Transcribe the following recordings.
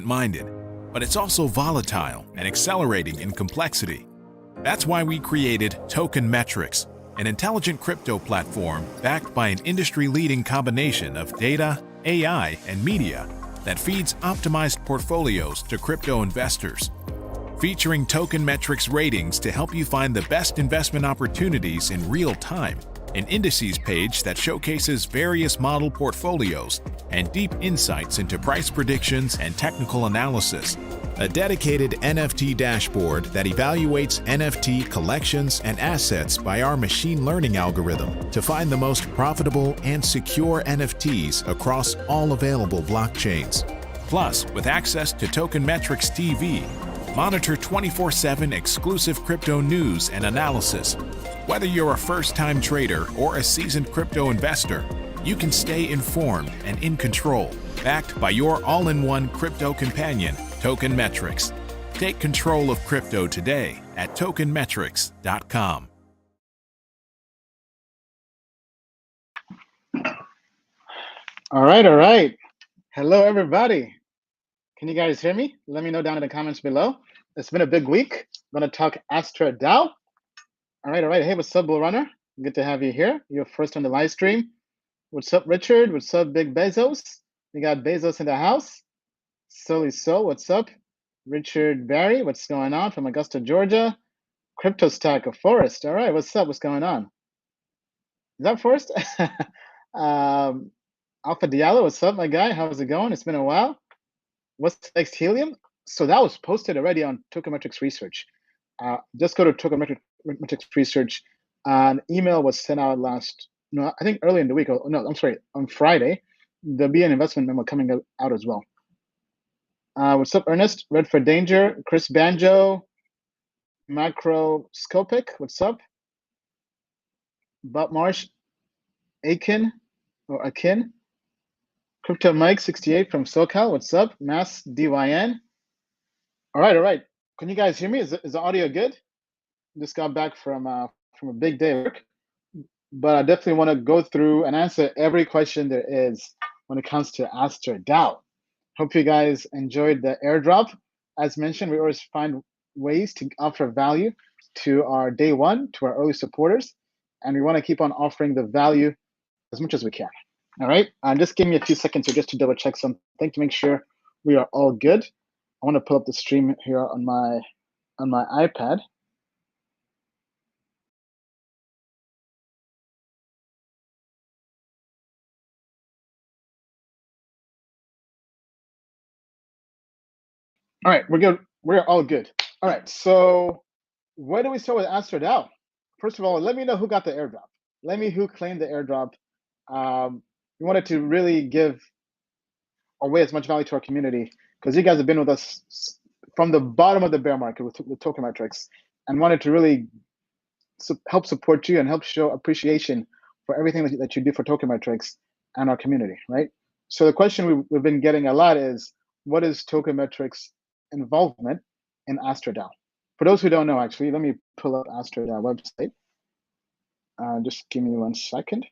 minded, but it's also volatile and accelerating in complexity. That's why we created Token Metrics, an intelligent crypto platform backed by an industry-leading combination of data, AI, and media that feeds optimized portfolios to crypto investors. Featuring Token Metrics ratings to help you find the best investment opportunities in real time, an indices page that showcases various model portfolios, and deep insights into price predictions and technical analysis. A dedicated NFT dashboard that evaluates NFT collections and assets by our machine learning algorithm to find the most profitable and secure NFTs across all available blockchains. Plus, with access to Token Metrics TV, monitor 24/7 exclusive crypto news and analysis. Whether you're a first-time trader or a seasoned crypto investor, you can stay informed and in control, backed by your all-in-one crypto companion, Token Metrics. Take control of crypto today at tokenmetrics.com. All right. Hello, everybody. Can you guys hear me? Let me know down in the comments below. It's been a big week. I'm going to talk Astra Dao. All right. Hey, what's up, Bull Runner? Good to have you here. You're first on the live stream. What's up, Richard? What's up, Big Bezos? We got Bezos in the house. Sully So, what's up? Richard Barry, what's going on from Augusta, Georgia? Crypto Stack of Forest. All right, what's up? What's going on? Is that Forest? Alpha Diallo, what's up, my guy? How's it going? It's been a while. What's next, Helium? So that was posted already on Token Metrics Research. Just go to Token Metrics Research. An email was sent out I think early in the week. On Friday. There'll be an investment memo coming out as well. What's up, Ernest? Red for Danger. Chris Banjo. Macroscopic, what's up? Bob Marsh. Akin. Crypto Mike 68 from SoCal, what's up? Mass DYN. All right. Can you guys hear me? Is the audio good? Just got back from a big day of work, but I definitely want to go through and answer every question there is when it comes to Astra Dao. Hope you guys enjoyed the airdrop. As mentioned, we always find ways to offer value to our day one, to our early supporters, and we want to keep on offering the value as much as we can. All right, just give me a few seconds here just to double check something to make sure we are all good. I want to pull up the stream here on my iPad. All right, we're good. We're all good. All right, so where do we start with Astra Dao? First of all, let me know who got the airdrop. Let me who claimed the airdrop. We wanted to really give away as much value to our community because you guys have been with us from the bottom of the bear market with Token Metrics and wanted to really help support you and help show appreciation for everything that you do for Token Metrics and our community, right? So the question we've been getting a lot is, what is Token Metrics involvement in Astra Dao? For those who don't know, actually, let me pull up Astra Dao website. Just give me 1 second.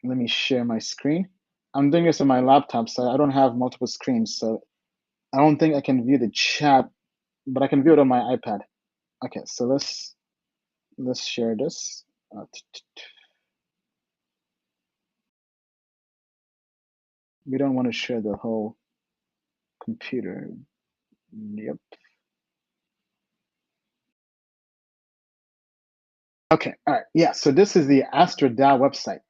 Let me share my screen. I'm doing this on my laptop, so I don't have multiple screens, so I don't think I can view the chat, but I can view it on my iPad. Okay, so let's share this. We don't want to share the whole computer. Yep. Okay, all right. Yeah, so this is the Astra Dao website,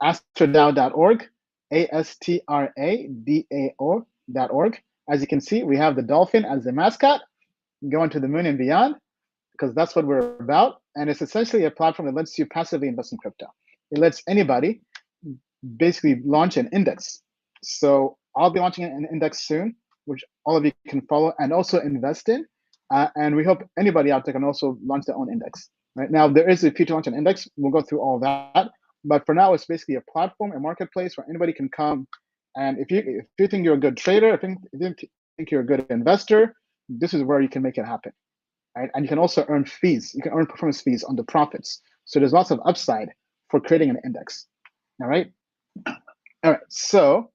astradao.org, ASTRADAO.org. As you can see, we have the dolphin as the mascot, going to the moon and beyond, because that's what we're about. And it's essentially a platform that lets you passively invest in crypto. It lets anybody basically launch an index. So I'll be launching an index soon, which all of you can follow and also invest in. And we hope anybody out there can also launch their own index. Right now, there is a future launch an index. We'll go through all that. But for now, it's basically a platform, a marketplace where anybody can come. And if you think you're a good trader, if you think you're a good investor, this is where you can make it happen. Right? And you can also earn fees. You can earn performance fees on the profits. So there's lots of upside for creating an index. All right. So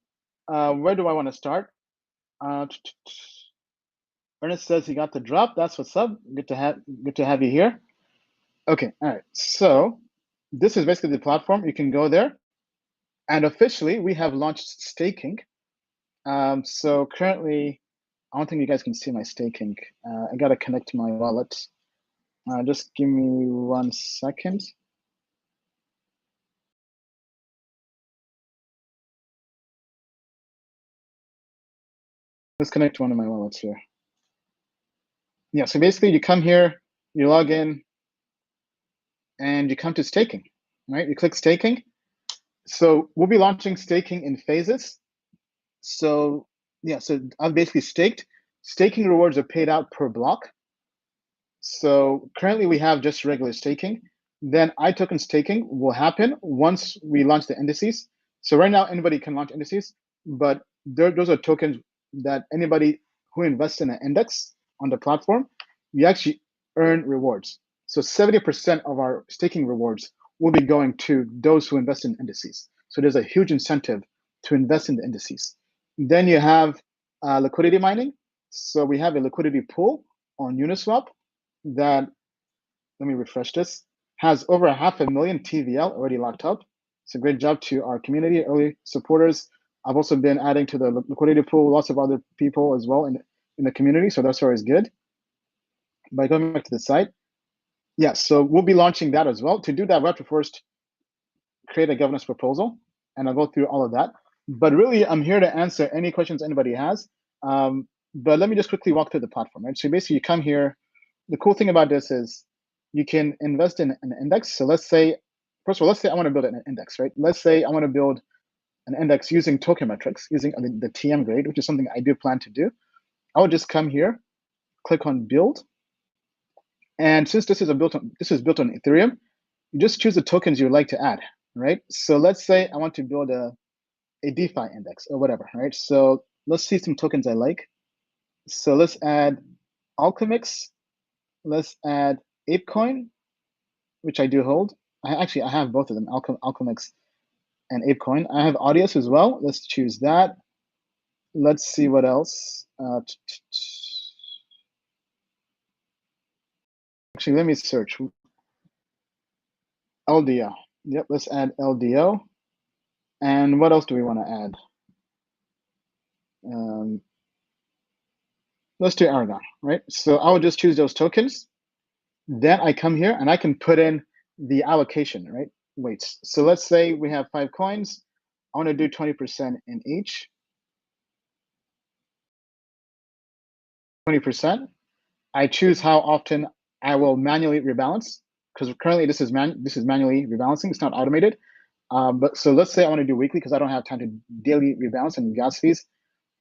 where do I want to start? Ernest says he got the drop. That's what's up. Good to have you here. Okay, all right. So this is basically the platform. You can go there, and officially we have launched staking. So currently, I don't think you guys can see my staking. I gotta connect to my wallet. Just give me 1 second. Let's connect to one of my wallets here. Yeah, so basically you come here, you log in, and you come to staking, right? You click staking. So we'll be launching staking in phases. So yeah, so I've basically staked. Staking rewards are paid out per block. So currently we have just regular staking. Then iToken staking will happen once we launch the indices. So right now anybody can launch indices, but those are tokens that anybody who invests in an index on the platform, you actually earn rewards. So 70% of our staking rewards will be going to those who invest in indices. So there's a huge incentive to invest in the indices. Then you have liquidity mining. So we have a liquidity pool on Uniswap that, let me refresh this, has over 500,000 TVL already locked up. It's a great job to our community, early supporters. I've also been adding to the liquidity pool, lots of other people as well in the community, so that's always good. By going back to the site, yeah, so we'll be launching that as well. To do that, we have to first create a governance proposal, and I'll go through all of that. But really, I'm here to answer any questions anybody has. But let me just quickly walk through the platform, right? So basically, you come here. The cool thing about this is you can invest in an index. So let's say, first of all, let's say I want to build an index, right? Let's say I want to build an index using token metrics, using the TM grade, which is something I do plan to do. I would just come here, click on build. And since this is built on Ethereum, you just choose the tokens you'd like to add, right? So let's say I want to build a DeFi index or whatever, right? So let's see some tokens I like. So let's add Alchemix. Let's add ApeCoin, which I do hold. I have both of them, Alchemix and ApeCoin. I have Audius as well. Let's choose that. Let's see what else. Actually, let me search. LDO. Yep, let's add LDO. And what else do we want to add? Let's do Aragon, right? So I will just choose those tokens. Then I come here and I can put in the allocation, right? Weights. So let's say we have 5 coins. I want to do 20% in each. 20%. I choose how often I will manually rebalance, because currently this is manually rebalancing. It's not automated. But so let's say I want to do weekly because I don't have time to daily rebalance and gas fees.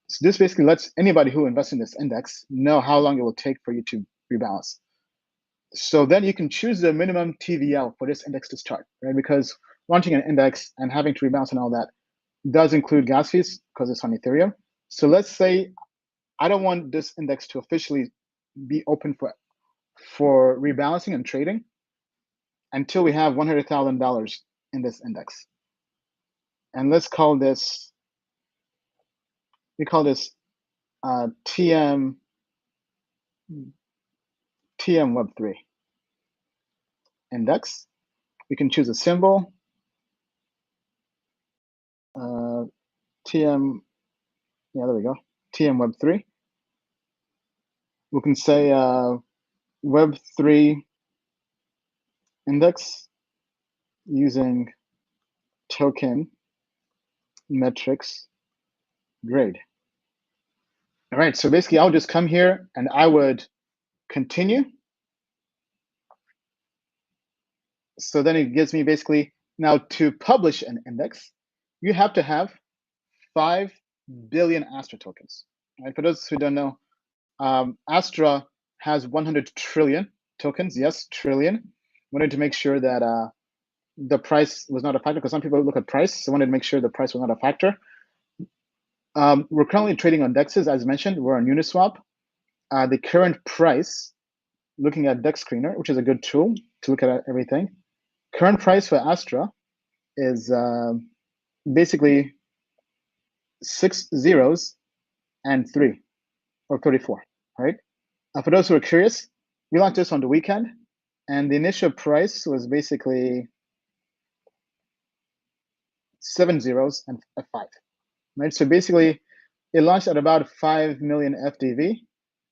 So this basically lets anybody who invests in this index know how long it will take for you to rebalance. So then you can choose the minimum TVL for this index to start, right? Because launching an index and having to rebalance and all that does include gas fees because it's on Ethereum. So let's say I don't want this index to officially be open for rebalancing and trading until we have $100,000 in this index. And let's call this, TM Web3 index. We can choose a symbol, TM, yeah, there we go, TM Web3. We can say Web3 index using token metrics grade. All right, so basically I'll just come here and I would continue. So then it gives me basically, now to publish an index, you have to have 5 billion Astra tokens. Right? For those who don't know, Astra has 100 trillion tokens. Yes, trillion. Wanted to make sure that the price was not a factor, because some people look at price. So wanted to make sure the price was not a factor. We're currently trading on DEXs, as mentioned. We're on Uniswap. The current price, looking at DEX Screener, which is a good tool to look at everything. Current price for Astra is basically 6 zeros and 3 or 34, right? For those who are curious, we launched this on the weekend, and the initial price was basically 7 zeros and a 5, right? So basically, it launched at about 5 million FDV,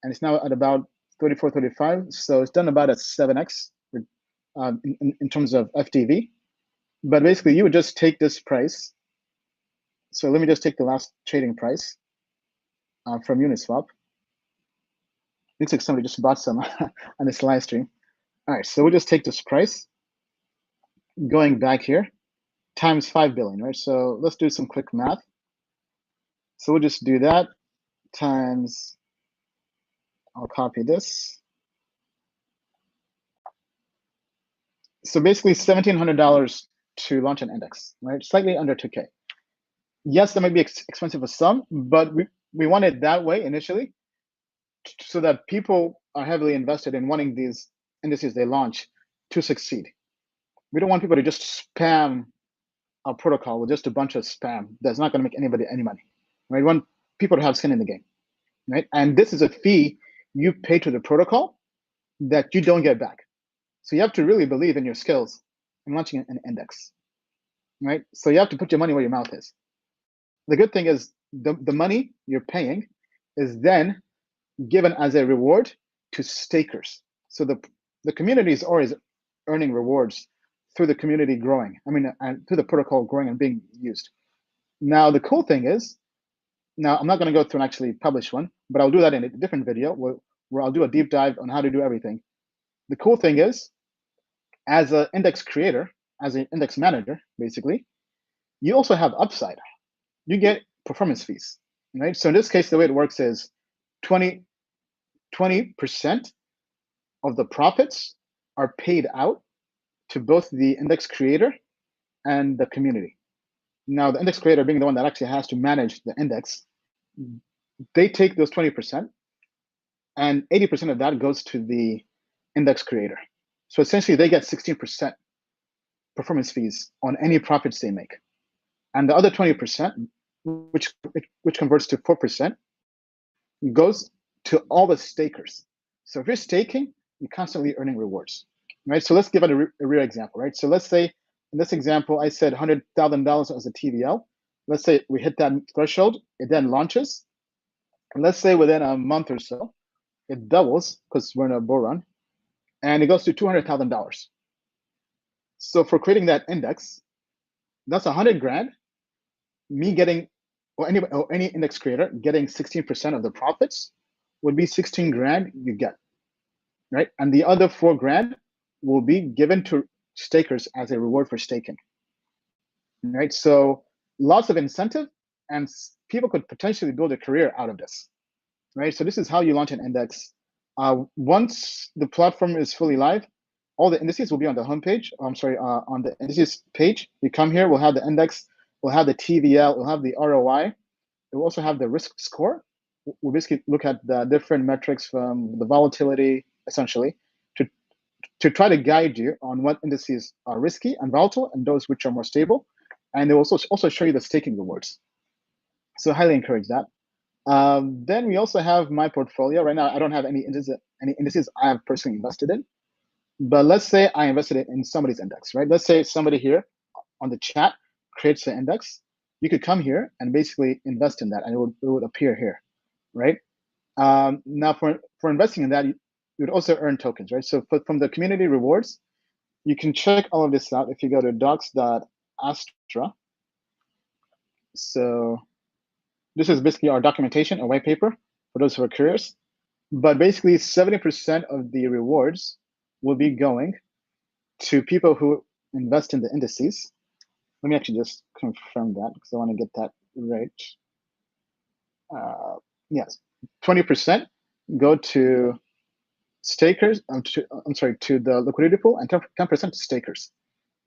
and it's now at about 34, 35. So it's done about a 7x in terms of FDV. But basically, you would just take this price. So let me just take the last trading price from Uniswap. Looks like somebody just bought some on this live stream. All right, so we'll just take this price, going back here, times 5 billion, right? So let's do some quick math. So we'll just do that times, I'll copy this. So basically $1,700 to launch an index, right? Slightly under 2K. Yes, that might be expensive for some, but we want it that way initially so that people are heavily invested in wanting these indices they launch to succeed. We don't want people to just spam our protocol with just a bunch of spam that's not going to make anybody any money, right? We want people to have skin in the game, right? And this is a fee you pay to the protocol that you don't get back. So you have to really believe in your skills in launching an index, right? So you have to put your money where your mouth is. The good thing is the money you're paying is then given as a reward to stakers. So the community is always earning rewards through the community growing. I mean, and through the protocol growing and being used. Now, the cool thing is, now I'm not going to go through and actually publish one, but I'll do that in a different video where I'll do a deep dive on how to do everything. The cool thing is, as an index creator, as an index manager, basically, you also have upside. You get performance fees, right? So in this case, the way it works is 20% of the profits are paid out to both the index creator and the community. Now, the index creator being the one that actually has to manage the index, they take those 20%, and 80% of that goes to the index creator. So essentially, they get 16% performance fees on any profits they make. And the other 20%, which converts to 4%, goes to all the stakers. So if you're staking, you're constantly earning rewards, right? So let's give it a real example, right? So let's say in this example, I said $100,000 as a TVL. Let's say we hit that threshold, it then launches. And let's say within a month or so, it doubles because we're in a bull run, and it goes to $200,000. So for creating that index, that's 100 grand. Me getting, or any index creator getting 16% of the profits would be 16 grand you get, right? And the other 4 grand will be given to stakers as a reward for staking, right? So lots of incentive, and people could potentially build a career out of this, right? So this is how you launch an index. Once the platform is fully live, all the indices will be on the homepage. On the indices page. You come here, we'll have the index, we'll have the TVL, we'll have the ROI. We'll also have the risk score. We'll basically look at the different metrics from the volatility, essentially, to try to guide you on what indices are risky and volatile and those which are more stable. And they will also show you the staking rewards. So I highly encourage that. Then we also have my portfolio. Right now, I don't have any indices I have personally invested in. But let's say I invested in somebody's index, right? Let's say somebody here on the chat creates the index. You could come here and basically invest in that, and it would appear here, right? Now, for investing in that, you would also earn tokens, right? So from the community rewards, you can check all of this out if you go to docs.astra. So this is basically our documentation, a white paper, for those who are curious. But basically, 70% of the rewards will be going to people who invest in the indices. Let me actually just confirm that because I want to get that right. Yes, 20% go to stakers. To the liquidity pool, and 10% to stakers.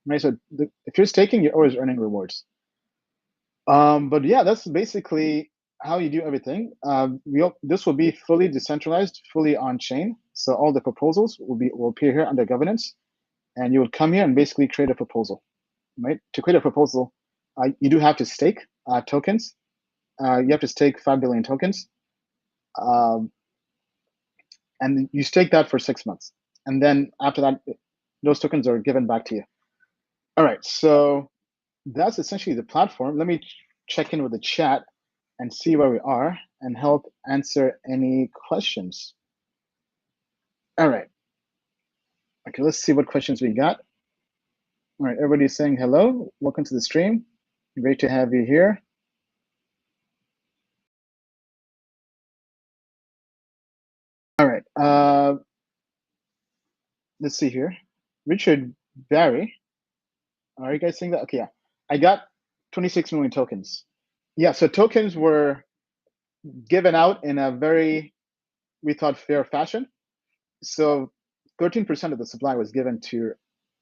Right. So if you're staking, you're always earning rewards. But yeah, that's basically how you do everything. This will be fully decentralized, fully on chain. So all the proposals will appear here under governance, and you would come here and basically create a proposal. Right. To create a proposal, you do have to stake tokens. You have to stake 5 billion tokens. and you stake that for 6 months. And then after that, those tokens are given back to you. All right, so that's essentially the platform. Let me check in with the chat and see where we are and help answer any questions. All right. Okay, let's see what questions we got. All right, everybody's saying hello. Welcome to the stream. Great to have you here. All right, let's see here. Richard Barry, are you guys seeing that? Okay, yeah. I got 26 million tokens. Yeah, so tokens were given out in a very, we thought, fair fashion. So 13% of the supply was given to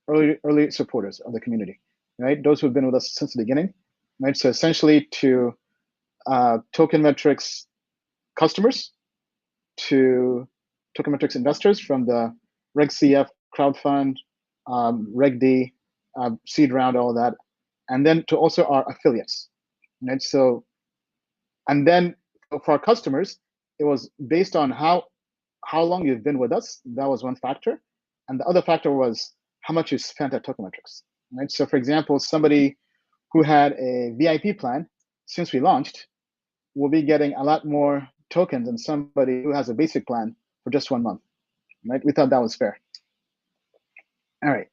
early supporters of the community, right? Those who've been with us since the beginning, right? So essentially to Token Metrics customers, to Token Metrics investors from the Reg CF crowdfund, Reg D, seed round, all of that, and then to also our affiliates, right? So, and then for our customers, it was based on how long you've been with us. That was one factor, and the other factor was how much you spent at Token Metrics, right? So, for example, somebody who had a VIP plan since we launched will be getting a lot more tokens than somebody who has a basic plan for just 1 month, right? We thought that was fair. All right.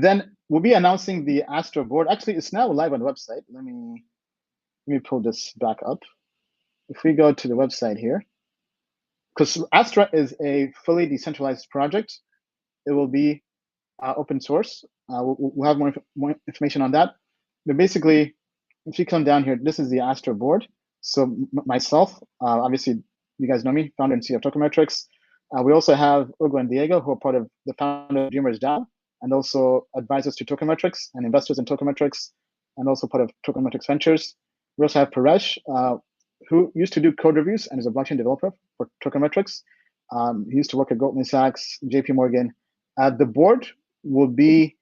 Then we'll be announcing the Astra board. Actually, it's now live on the website. Let me pull this back up. If we go to the website here, because Astra is a fully decentralized project, it will be open source. We'll have more information on that. But basically, if you come down here, this is the Astra board. So myself, obviously, you guys know me, founder and CEO of Token Metrics. We also have Ugo and Diego, who are part of the founder of Dreamers DAO, and also advisors to Token Metrics and investors in Token Metrics, and also part of Token Metrics Ventures. We also have Paresh, who used to do code reviews and is a blockchain developer for Token Metrics. He used to work at Goldman Sachs, JP Morgan. The board will be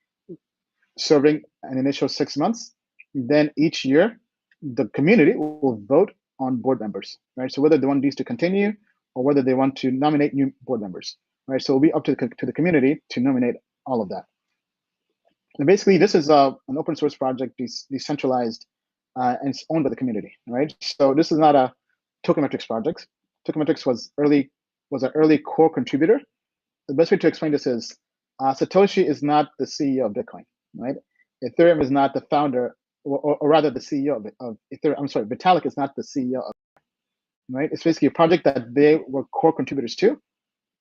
serving an initial 6 months. Then each year, the community will vote on board members, right? So whether they want these to continue or whether they want to nominate new board members, right? So it'll be up to the community to nominate all of that. And basically, this is an open source project, decentralized, and it's owned by the community, right? So this is not a Token Metrics project. Token Metrics was an early core contributor. The best way to explain this is Satoshi is not the CEO of Bitcoin, right? Ethereum is not the founder, or rather the CEO of Ethereum. I'm sorry, Vitalik is not the CEO of, right? It's basically a project that they were core contributors to,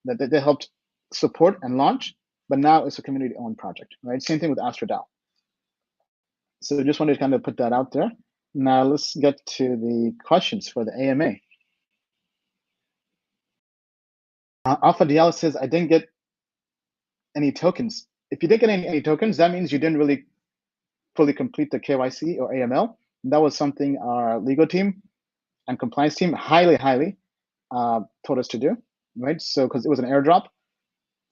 that they helped support and launch, but now it's a community-owned project, right? Same thing with Astra Dao. So just wanted to kind of put that out there. Now let's get to the questions for the AMA. Alpha Diallo says, I didn't get any tokens. If you didn't get any tokens, that means you didn't really fully complete the KYC or AML. That was something our legal team and compliance team highly told us to do, right? So because it was an airdrop.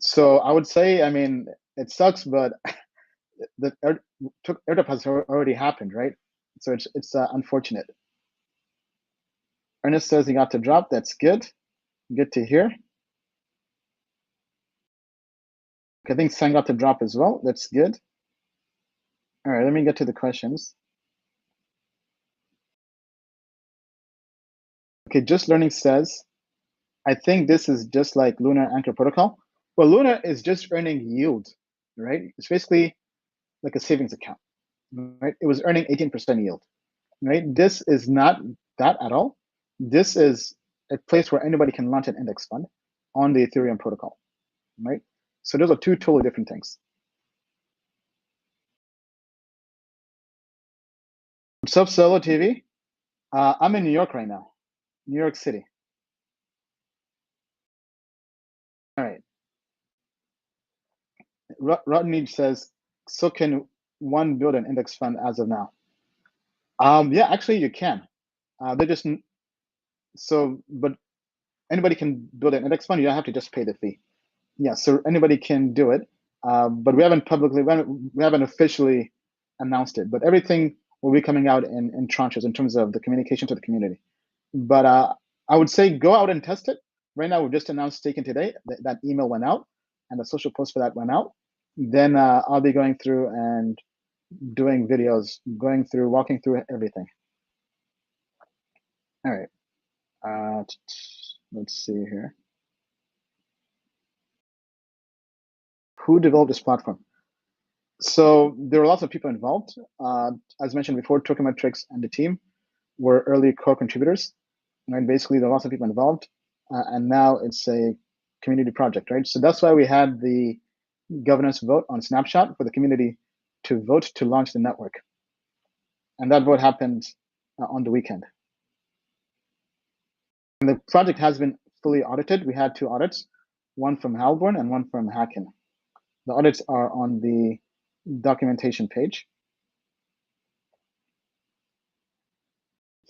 So I would say, I mean, it sucks, but the airdrop has already happened, right? So it's unfortunate. Ernest says he got the drop. That's good. Good to hear. I think Sang got the drop as well. That's good. All right, let me get to the questions. Okay, Just Learning says, I think this is just like Lunar Anchor Protocol. Well, Lunar is just earning yield, right? It's basically like a savings account, right? It was earning 18% yield, right? This is not that at all. This is a place where anybody can launch an index fund on the Ethereum protocol, right? So those are two totally different things. What's up, Solo TV? I'm in New York right now, New York City. All right. Rodney says, so can one build an index fund as of now? Yeah, actually you can. They just, so, but anybody can build an index fund. You don't have to just pay the fee. Yeah, so anybody can do it. But we haven't officially announced it, but everything will be coming out in tranches in terms of the communication to the community. But I would say go out and test it. Right now, we've just announced staking today. That email went out, and the social post for that went out. Then I'll be going through and doing videos, walking through everything. All right. Let's see here. Who developed this platform? So there were lots of people involved. As mentioned before, Token Metrics and the team were early co-contributors. Right? Basically, there are lots of people involved, and now it's a community project, right? So that's why we had the governance vote on Snapshot for the community to vote to launch the network, and that vote happened on the weekend. And the project has been fully audited. We had 2 audits, one from Halborn and one from Hacken. The audits are on the documentation page.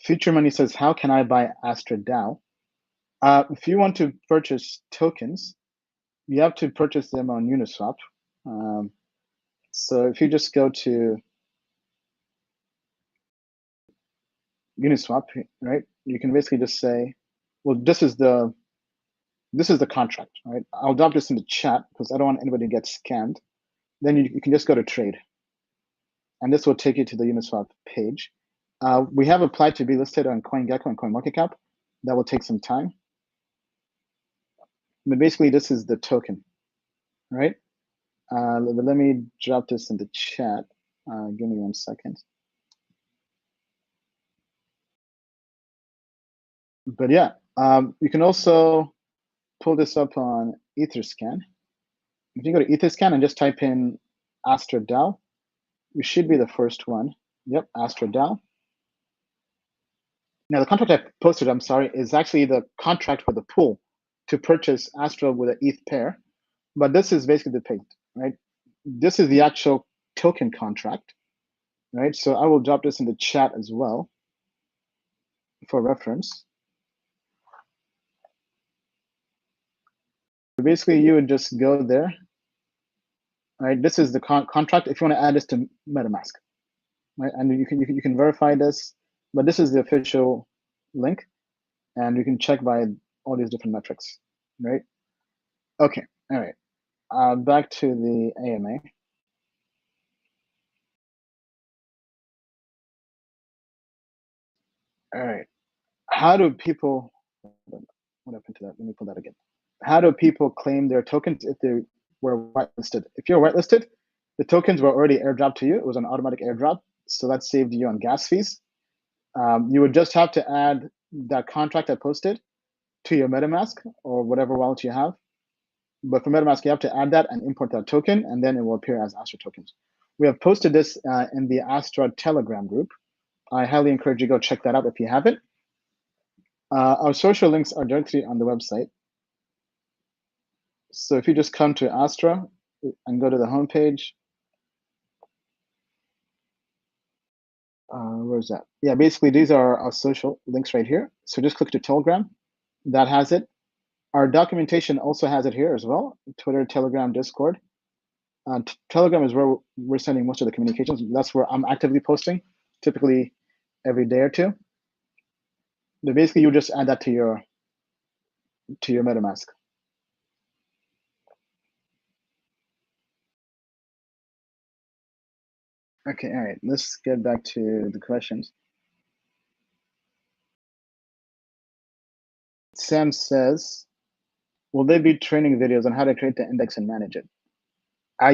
Future Money says, how can I buy Astra Dao? If you want to purchase tokens, you have to purchase them on Uniswap. So if you just go to Uniswap, right, you can basically just say, well, this is the contract, right? I'll drop this in the chat because I don't want anybody to get scammed. Then you can just go to trade, and this will take you to the Uniswap page. We have applied to be listed on CoinGecko and CoinMarketCap. That will take some time. But basically, this is the token, right? Let me drop this in the chat. Give me 1 second. But yeah, you can also pull this up on Etherscan. If you go to Etherscan and just type in Astra Dao, we should be the first one. Yep, Astra Dao. Now the contract I posted, I'm sorry, is actually the contract for the pool to purchase Astra with an ETH pair. But this is basically the payment, right? This is the actual token contract, right? So I will drop this in the chat as well for reference. So basically, you would just go there, right? This is the contract. If you want to add this to MetaMask, right? And you can verify this, but this is the official link, and you can check by all these different metrics, right? Okay, all right. Back to the AMA. All right. How do people? What happened to that? Let me pull that again. How do people claim their tokens if they were whitelisted? If you're whitelisted, the tokens were already airdropped to you. It was an automatic airdrop, so that saved you on gas fees. You would just have to add that contract I posted to your MetaMask or whatever wallet you have. But for MetaMask, you have to add that and import that token, and then it will appear as Astra tokens. We have posted this in the Astra Telegram group. I highly encourage you to go check that out if you haven't. Our social links are directly on the website. So if you just come to Astra and go to the homepage, where's that? Yeah, basically these are our social links right here. So just click to Telegram, that has it. Our documentation also has it here as well, Twitter, Telegram, Discord. Telegram is where we're sending most of the communications. That's where I'm actively posting, typically every day or two. But basically you just add that to your MetaMask. Okay, all right, let's get back to the questions. Sam says, will there be training videos on how to create the index and manage it?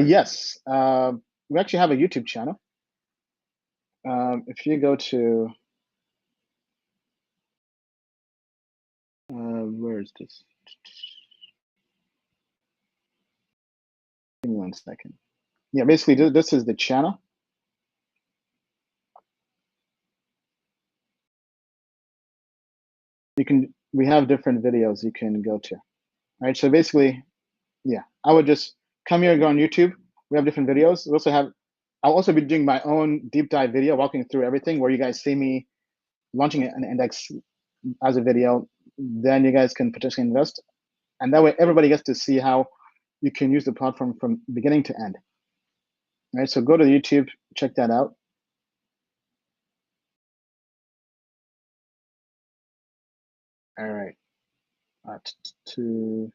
Yes, we actually have a YouTube channel. If you go to, where is this? Give me 1 second. Yeah, basically this is the channel. We have different videos you can go to, right? So basically, yeah, I would just come here and go on YouTube. We have different videos. I'll also be doing my own deep dive video, walking through everything where you guys see me launching an index as a video. Then you guys can potentially invest. And that way everybody gets to see how you can use the platform from beginning to end. Right, so go to YouTube, check that out. All right. To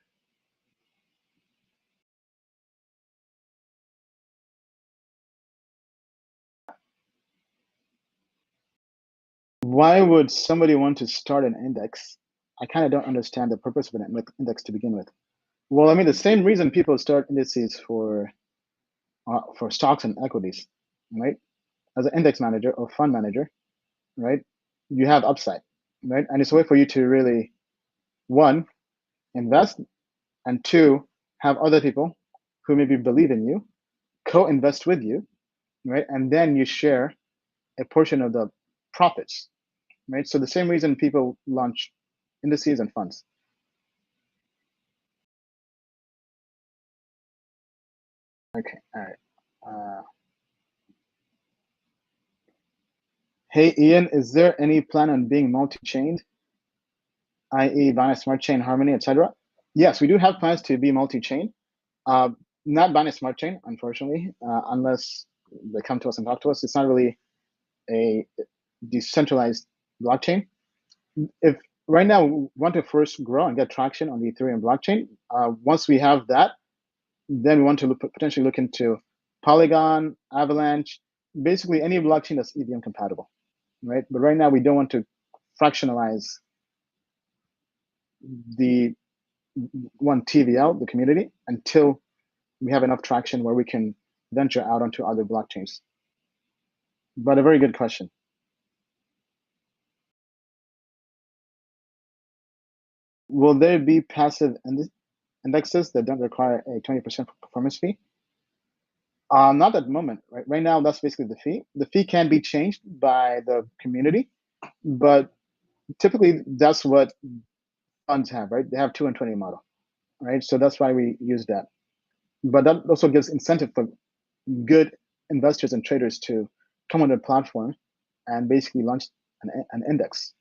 why would somebody want to start an index? I kind of don't understand the purpose of an index to begin with. Well, I mean, the same reason people start indices for stocks and equities, right? As an index manager or fund manager, right? You have upside, right? And it's a way for you to really, one, invest, and two, have other people who maybe believe in you, co-invest with you, right? And then you share a portion of the profits, right? So the same reason people launch indices and funds. Okay, all right. Hey, Ian, is there any plan on being multi-chained, i.e. Binance Smart Chain, Harmony, etc.? Yes, we do have plans to be multi-chain. Not Binance Smart Chain, unfortunately, unless they come to us and talk to us. It's not really a decentralized blockchain. If right now we want to first grow and get traction on the Ethereum blockchain, once we have that, then we want to potentially look into Polygon, Avalanche, basically any blockchain that's EVM compatible, right? But right now we don't want to fractionalize the TVL, the community, until we have enough traction where we can venture out onto other blockchains. But a very good question. Will there be passive indexes that don't require a 20% performance fee? Not at the moment, right? Right now, that's basically the fee. The fee can be changed by the community, but typically that's what funds have, right? They have 2 and 20 model, right? So that's why we use that. But that also gives incentive for good investors and traders to come on the platform and basically launch an index.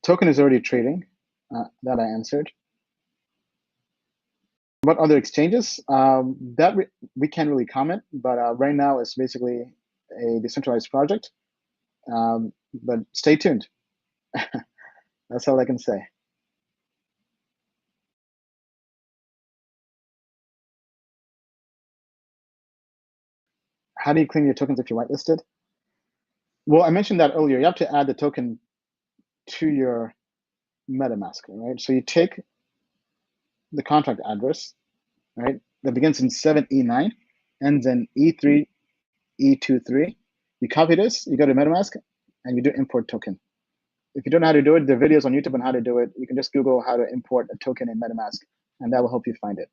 Token is already trading. That I answered. What other exchanges? That we can't really comment, but right now it's basically a decentralized project. But stay tuned. That's all I can say. How do you claim your tokens if you're whitelisted? Well, I mentioned that earlier. You have to add the token to your MetaMask, right? So you take the contract address, right, that begins in 7E9, ends in E3E23. You copy this, you go to MetaMask, and you do import token. If you don't know how to do it, there are videos on YouTube on how to do it. You can just Google how to import a token in MetaMask, and that will help you find it.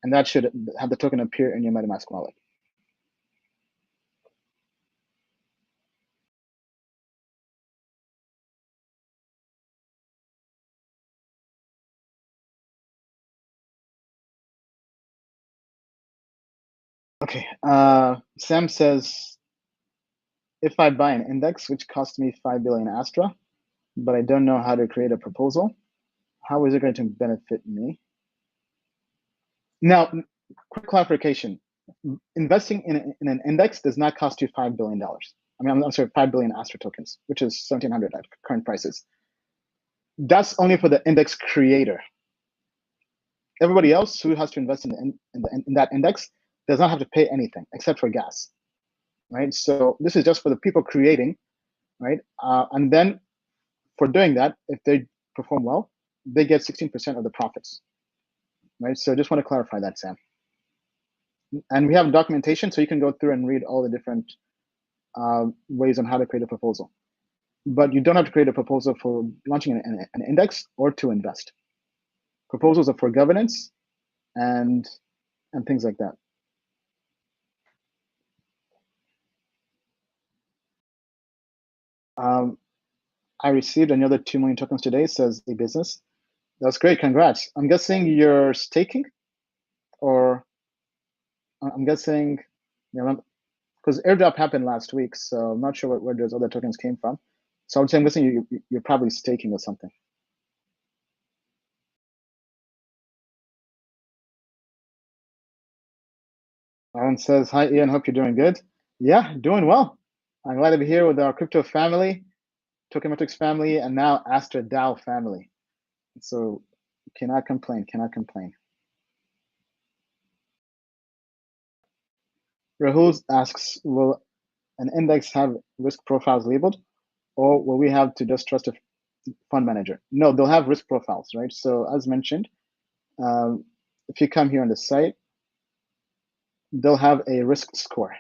And that should have the token appear in your MetaMask wallet. Okay, Sam says, if I buy an index which costs me 5 billion Astra, but I don't know how to create a proposal, how is it going to benefit me? Now, quick clarification. Investing in an index does not cost you $5 billion. I mean, I'm sorry, 5 billion Astra tokens, which is 1,700 at current prices. That's only for the index creator. Everybody else who has to invest in that index does not have to pay anything except for gas, right? So this is just for the people creating, right? And then for doing that, if they perform well, they get 16% of the profits, right? So just want to clarify that, Sam. And we have documentation, so you can go through and read all the different ways on how to create a proposal. But you don't have to create a proposal for launching an index or to invest. Proposals are for governance and things like that. I received another 2 million tokens today, says a business. That's great, congrats. I'm guessing you're staking, or I'm guessing, you know, because airdrop happened last week, so I'm not sure where those other tokens came from. So I would say I'm guessing you're probably staking or something. Aaron says, hi, Ian, hope you're doing good. Yeah, doing well. I'm glad to be here with our crypto family, Token Metrics family, and now Astra Dao family. So cannot complain, cannot complain. Rahul asks, will an index have risk profiles labeled, or will we have to just trust a fund manager? No, they'll have risk profiles, right? So as mentioned, if you come here on the site, they'll have a risk score,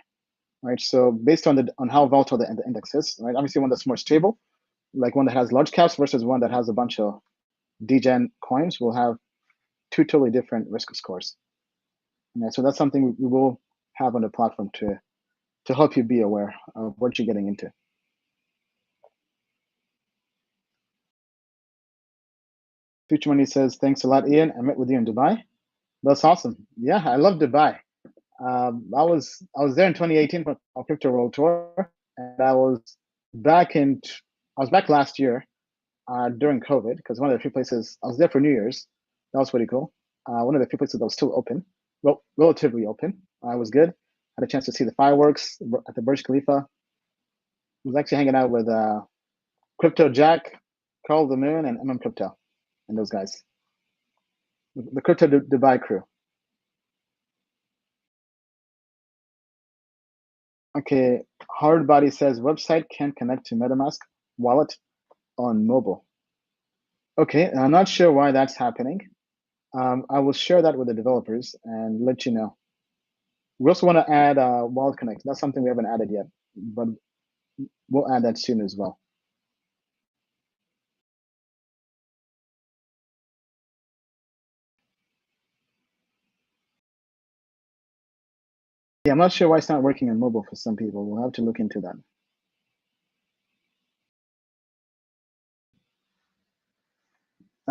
right? So based on how volatile the index is, right? Obviously, one that's more stable, like one that has large caps versus one that has a bunch of degen coins, will have two totally different risk scores. Yeah, so that's something we will have on the platform to help you be aware of what you're getting into. Future Money says, thanks a lot, Ian. I met with you in Dubai. That's awesome. Yeah, I love Dubai. I was there in 2018 for our Crypto World Tour, and I was back last year during COVID, because one of the few places I was there for New Year's. That was pretty cool. One of the few places that was still open, well, relatively open. I was good. Had a chance to see the fireworks at the Burj Khalifa. Was actually hanging out with Crypto Jack, Carl the Moon, and Crypto, and those guys. The Crypto Dubai crew. Okay, Hardbody says website can connect to MetaMask wallet on mobile. Okay, I'm not sure why that's happening. I will share that with the developers and let you know. We also want to add Wallet Connect. That's something we haven't added yet, but we'll add that soon as well. Yeah, I'm not sure why it's not working on mobile for some people. We'll have to look into that.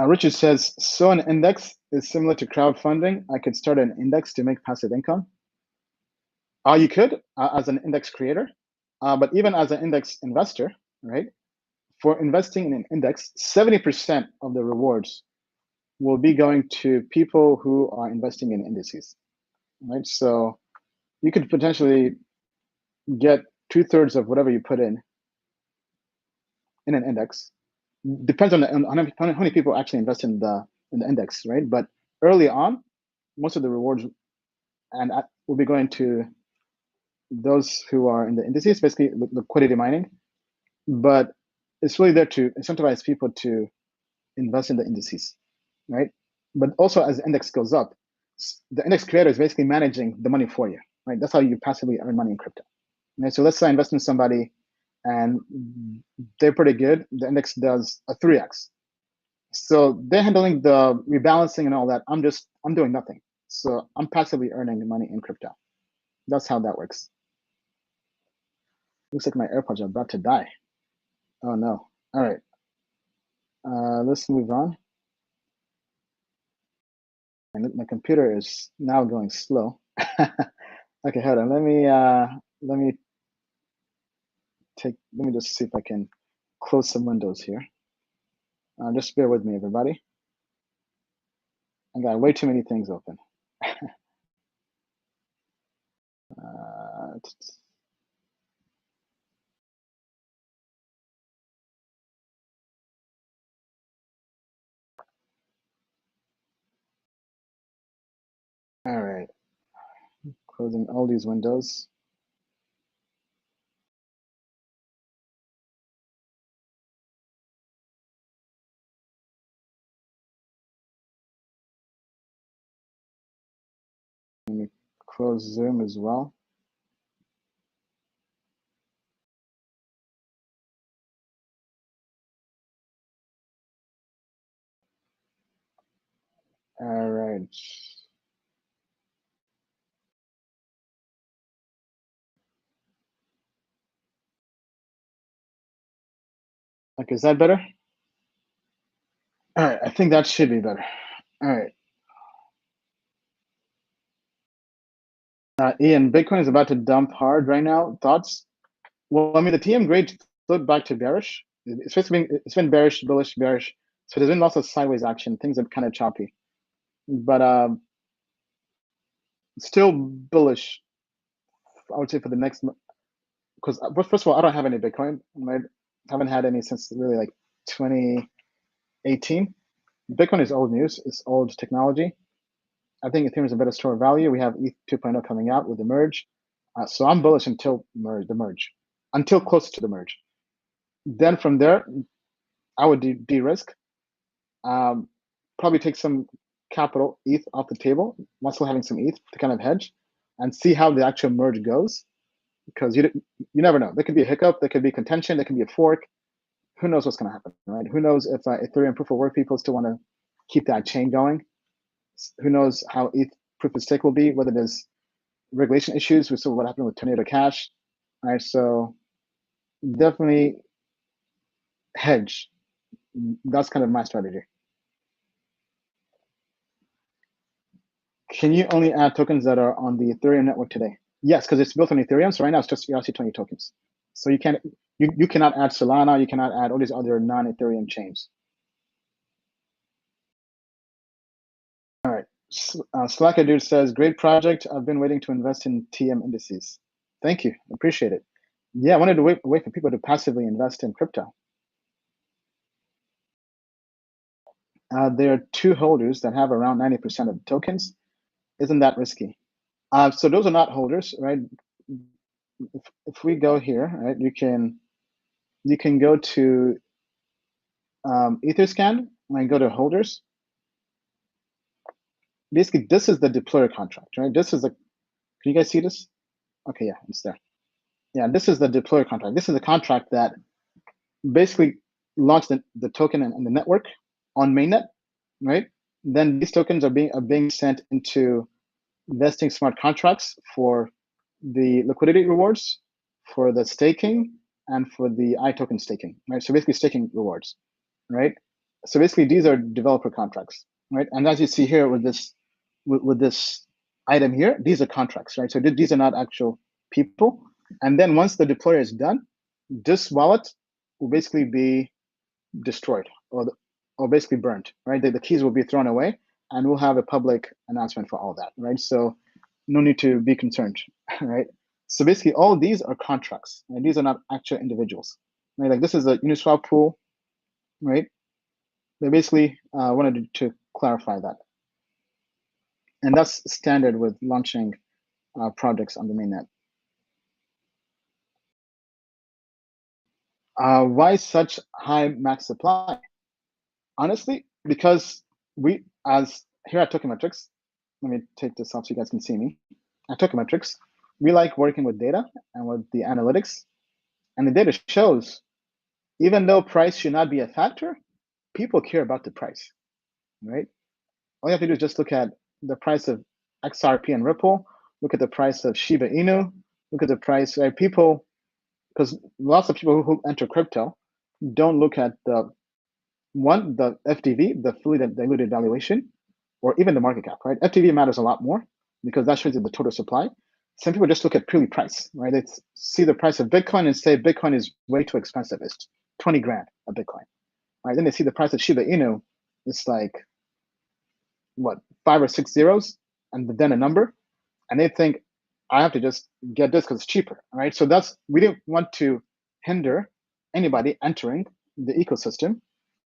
Richard says, so an index is similar to crowdfunding. I could start an index to make passive income. You could as an index creator, but even as an index investor, right? For investing in an index, 70% of the rewards will be going to people who are investing in indices, right? So you could potentially get 2/3 of whatever you put in an index. Depends on how many people actually invest in the index, right? But early on, most of the rewards and will be going to those who are in the indices, basically liquidity mining. But it's really there to incentivize people to invest in the indices, right? But also as the index goes up, the index creator is basically managing the money for you, right? That's how you passively earn money in crypto. Okay, so let's say I invest in somebody and they're pretty good. The index does a 3x. So they're handling the rebalancing and all that. I'm doing nothing. So I'm passively earning money in crypto. That's how that works. Looks like my AirPods are about to die. Oh no. All right. Let's move on. And my computer is now going slow. Okay, hold on. Let me just see if I can close some windows here. Just bear with me, everybody. I got way too many things open. All right, closing all these windows. Let me close Zoom as well. All right. Okay, is that better? All right, I think that should be better. All right. Ian, Bitcoin is about to dump hard right now. Thoughts? Well, I mean, the TM grade flipped back to bearish. It's been bearish, bullish, bearish. So there's been lots of sideways action. Things are kind of choppy, but still bullish. I would say for the next, because first of all, I don't have any Bitcoin. Right? Haven't had any since really like 2018. Bitcoin is old news. It's old technology. I think Ethereum is a better store of value. We have ETH 2.0 coming out with the merge. So I'm bullish until the merge, until close to the merge. Then from there, I would de-risk. Probably take some capital ETH off the table while still having some ETH to kind of hedge and see how the actual merge goes. Because you never know. There could be a hiccup. There could be contention. There could be a fork. Who knows what's going to happen, right? Who knows if Ethereum proof of work people still want to keep that chain going? Who knows how ETH proof of stake will be? Whether there's regulation issues. We saw what happened with Tornado Cash. All right, so definitely hedge. That's kind of my strategy. Can you only add tokens that are on the Ethereum network today? Yes, because it's built on Ethereum. So right now it's just ERC20 tokens. So you can't, you cannot add Solana. You cannot add all these other non-Ethereum chains. All right. Slacker dude says, great project. I've been waiting to invest in TM indices. Thank you. Appreciate it. Yeah, I wanted to wait for people to passively invest in crypto. There are 2 holders that have around 90% of the tokens. Isn't that risky? So those are not holders, right? If we go here, right, you can go to Etherscan and go to holders. Basically, this is the deployer contract, right? This is can you guys see this? Okay, yeah, it's there. Yeah, this is the deployer contract. This is the contract that basically launched the token and the network on mainnet, right? Then these tokens are being sent into vesting smart contracts for the liquidity rewards, for the staking, and for the iToken staking, right? So basically staking rewards, right? So basically these are developer contracts, right? And as you see here with this item here, these are contracts, right? So these are not actual people. And then once the deployer is done, this wallet will basically be destroyed or basically burnt, right? The keys will be thrown away, and we'll have a public announcement for all that, right? So no need to be concerned, right? So basically all of these are contracts, and these are not actual individuals, right? Like this is a Uniswap pool, right? They basically wanted to clarify that. And that's standard with launching projects on the mainnet. Why such high max supply? Honestly, because we, as here at Token Metrics, let me take this off so you guys can see me. At Token Metrics, we like working with data and with the analytics. And the data shows, even though price should not be a factor, people care about the price, right? All you have to do is just look at the price of XRP and Ripple, look at the price of Shiba Inu, look at the price, right? People, because lots of people who enter crypto don't look at the FDV, the fully diluted valuation, or even the market cap, right? FDV matters a lot more because that shows you the total supply. Some people just look at purely price, right? They see the price of Bitcoin and say Bitcoin is way too expensive. It's 20 grand a Bitcoin, right? Then they see the price of Shiba Inu, it's like what, 5 or 6 zeros, and then a number, and they think I have to just get this because it's cheaper, right? So we didn't want to hinder anybody entering the ecosystem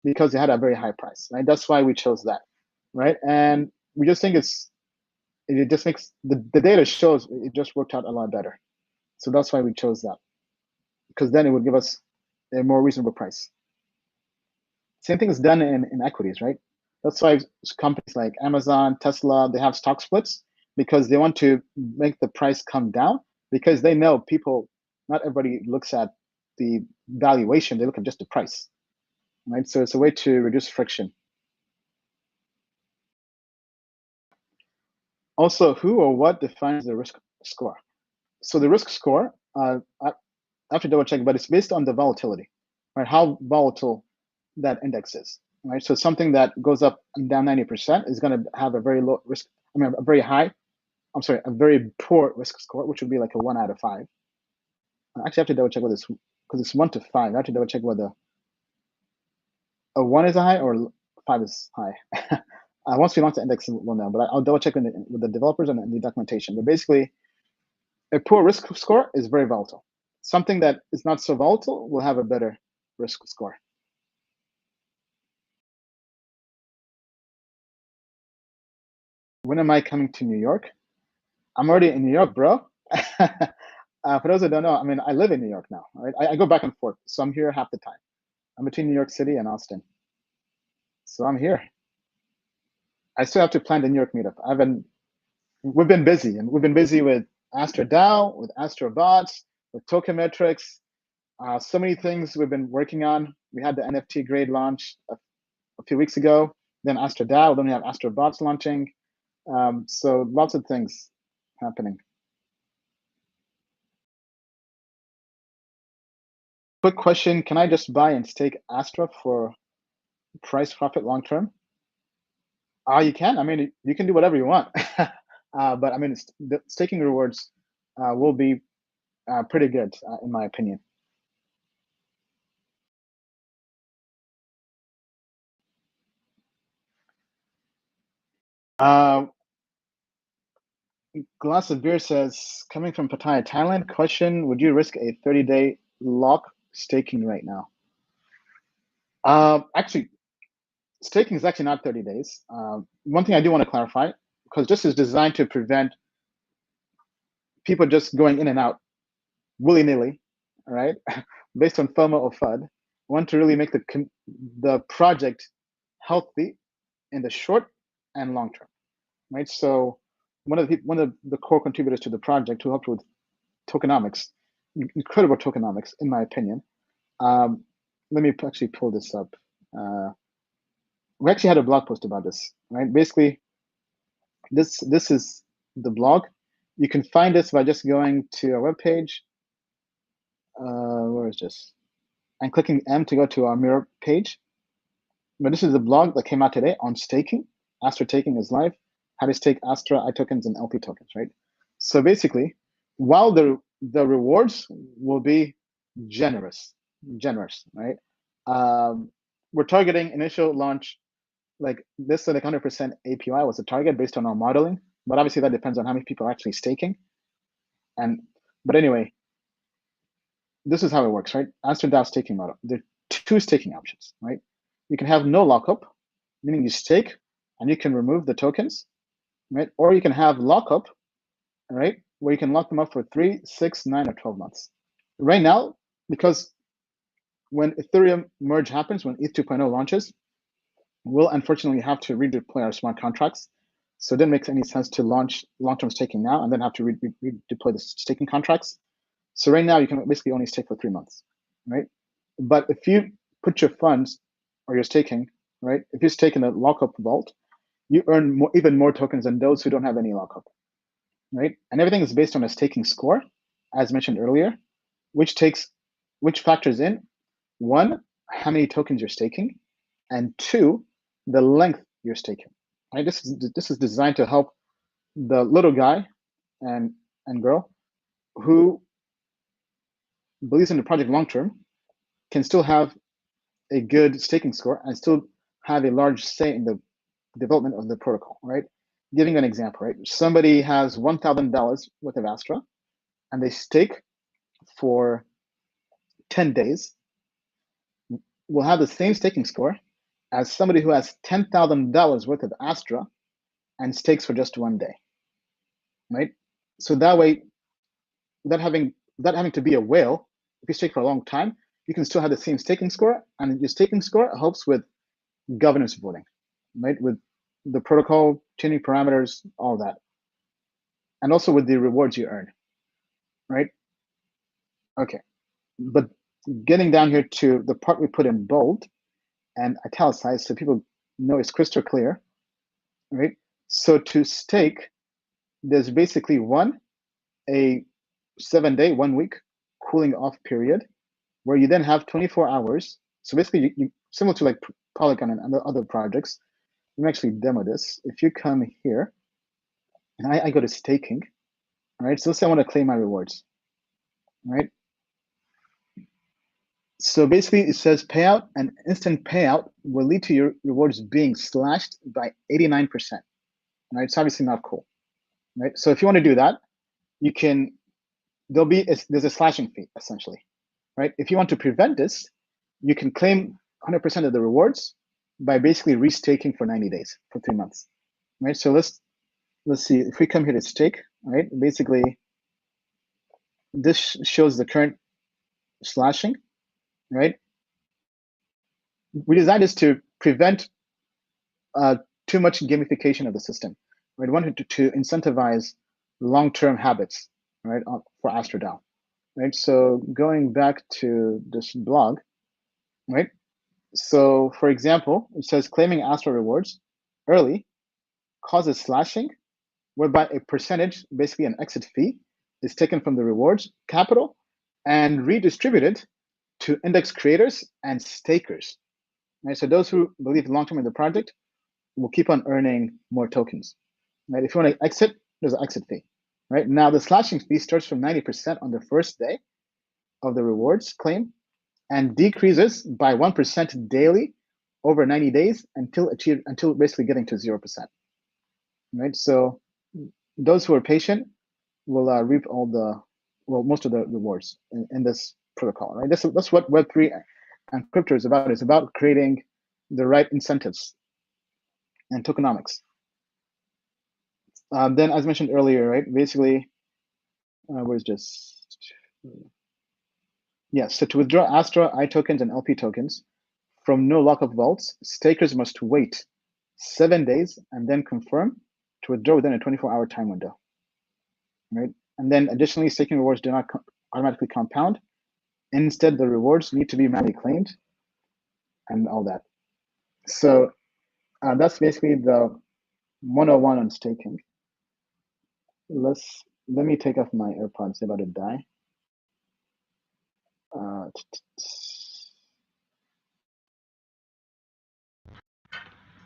because they had a very high price, right? That's why we chose that, right? And we just think it just makes the data shows it just worked out a lot better. So that's why we chose that, because then it would give us a more reasonable price. Same thing is done in equities, right? That's why companies like Amazon, Tesla, they have stock splits because they want to make the price come down because they know not everybody looks at the valuation, they look at just the price, right? So it's a way to reduce friction. Also, who or what defines the risk score? So the risk score, I have to double check, but it's based on the volatility, right? How volatile that index is, right? So something that goes up and down 90% is going to have a very low risk, a very high I'm sorry, a very poor risk score, which would be like a 1 out of 5. I actually have to double check whether it's, because it's 1 to 5. I have to double check whether a 1 is a high or 5 is high. Once we launch the index, we'll know, but I'll double check with the developers and the documentation. But basically, a poor risk score is very volatile. Something that is not so volatile will have a better risk score. When am I coming to New York? I'm already in New York, bro. For those that don't know, I mean, I live in New York now. Right? I go back and forth, so I'm here half the time. I'm between New York City and Austin, so I'm here. I still have to plan the New York meetup. We've been busy, and we've been busy with Astra Dao, with Astra Bots, with Token Metrics. So many things we've been working on. We had the NFT grade launch a few weeks ago. Then Astra DAO. Then we have Astra Bots launching. So lots of things happening. Quick question: can I just buy and stake Astra for price profit long term? You can. I mean, you can do whatever you want. But I mean, the staking rewards will be pretty good, in my opinion. Glass of Beer says, coming from Pattaya, Thailand, question, would you risk a 30-day lock staking right now? Actually, staking is actually not 30 days. One thing I do want to clarify, because this is designed to prevent people just going in and out willy-nilly, all right, based on FOMO or FUD. I want to really make the project healthy in the short and long term, right? So one of the core contributors to the project who helped with tokenomics, incredible tokenomics, in my opinion. Let me actually pull this up. We actually had a blog post about this, right? Basically, this is the blog. You can find this by just going to our webpage. Where is this? And clicking M to go to our mirror page. But this is the blog that came out today on staking. Astra Taking is live. How to stake Astra iTokens and LP tokens, right? So basically, while the rewards will be generous, right? We're targeting initial launch, like this, like 100% APY was the target based on our modeling, but obviously that depends on how many people are actually staking. But anyway, this is how it works, right? Astra DAO staking model. There are 2 staking options, right? You can have no lockup, meaning you stake and you can remove the tokens, right? Or you can have lockup, right, where you can lock them up for 3, 6, 9, or 12 months. Right now, because when Ethereum merge happens, when ETH 2.0 launches, we'll unfortunately have to redeploy our smart contracts. So it didn't make any sense to launch long-term staking now and then have to redeploy the staking contracts. So right now you can basically only stake for 3 months, right? But if you put your funds or your staking, right, if you stake in a lockup vault, you earn even more tokens than those who don't have any lockup, right? And everything is based on a staking score, as mentioned earlier, which factors in 1, how many tokens you're staking, and 2, the length you're staking. Right? This is designed to help the little guy and girl who believes in the project long term can still have a good staking score and still have a large say in the development of the protocol, right? Giving an example, right? Somebody has $1,000 worth of Astra and they stake for 10 days, will have the same staking score as somebody who has $10,000 worth of Astra and stakes for just 1 day, right? So that way, without having to be a whale, if you stake for a long time, you can still have the same staking score, and your staking score helps with governance voting, right? With the protocol, changing parameters, all that. And also with the rewards you earn, right? Okay, but getting down here to the part we put in bold and italicized so people know it's crystal clear, right? So to stake, there's basically a 7-day, 1 week cooling off period where you then have 24 hours. So basically, you similar to like Polygon and other projects. Let me actually demo this. If you come here, and I go to staking, right? So let's say I want to claim my rewards, right? So basically it says payout and instant payout will lead to your rewards being slashed by 89%, right? It's obviously not cool, right? So if you want to do that, you can, there's a slashing fee essentially, right? If you want to prevent this, you can claim 100% of the rewards by basically restaking for 90 days, for 3 months, right? So let's see, if we come here to stake, right? Basically, this shows the current slashing, right? We designed this to prevent too much gamification of the system. Right? We wanted to incentivize long-term habits, right, for Astra Dao. Right? So going back to this blog, right? So for example, it says claiming Astra rewards early causes slashing, whereby a percentage, basically an exit fee, is taken from the rewards capital and redistributed to index creators and stakers. Right? So those who believe long-term in the project will keep on earning more tokens. Right? If you want to exit, there's an exit fee. Right? Now the slashing fee starts from 90% on the first day of the rewards claim and decreases by 1% daily over 90 days until basically getting to 0%. Right? So those who are patient will reap most of the rewards in this protocol. Right? That's what Web3 and crypto is about. It's about creating the right incentives and tokenomics. Then, as mentioned earlier, right? Basically, where's this? Yeah. So to withdraw Astra I tokens and LP tokens from no lockup vaults, stakers must wait 7 days and then confirm to withdraw within a 24-hour time window. Right. And then additionally, staking rewards do not automatically compound. Instead, the rewards need to be manually claimed and all that. So that's basically the 101 on staking. Let me take off my AirPods. They're about to die.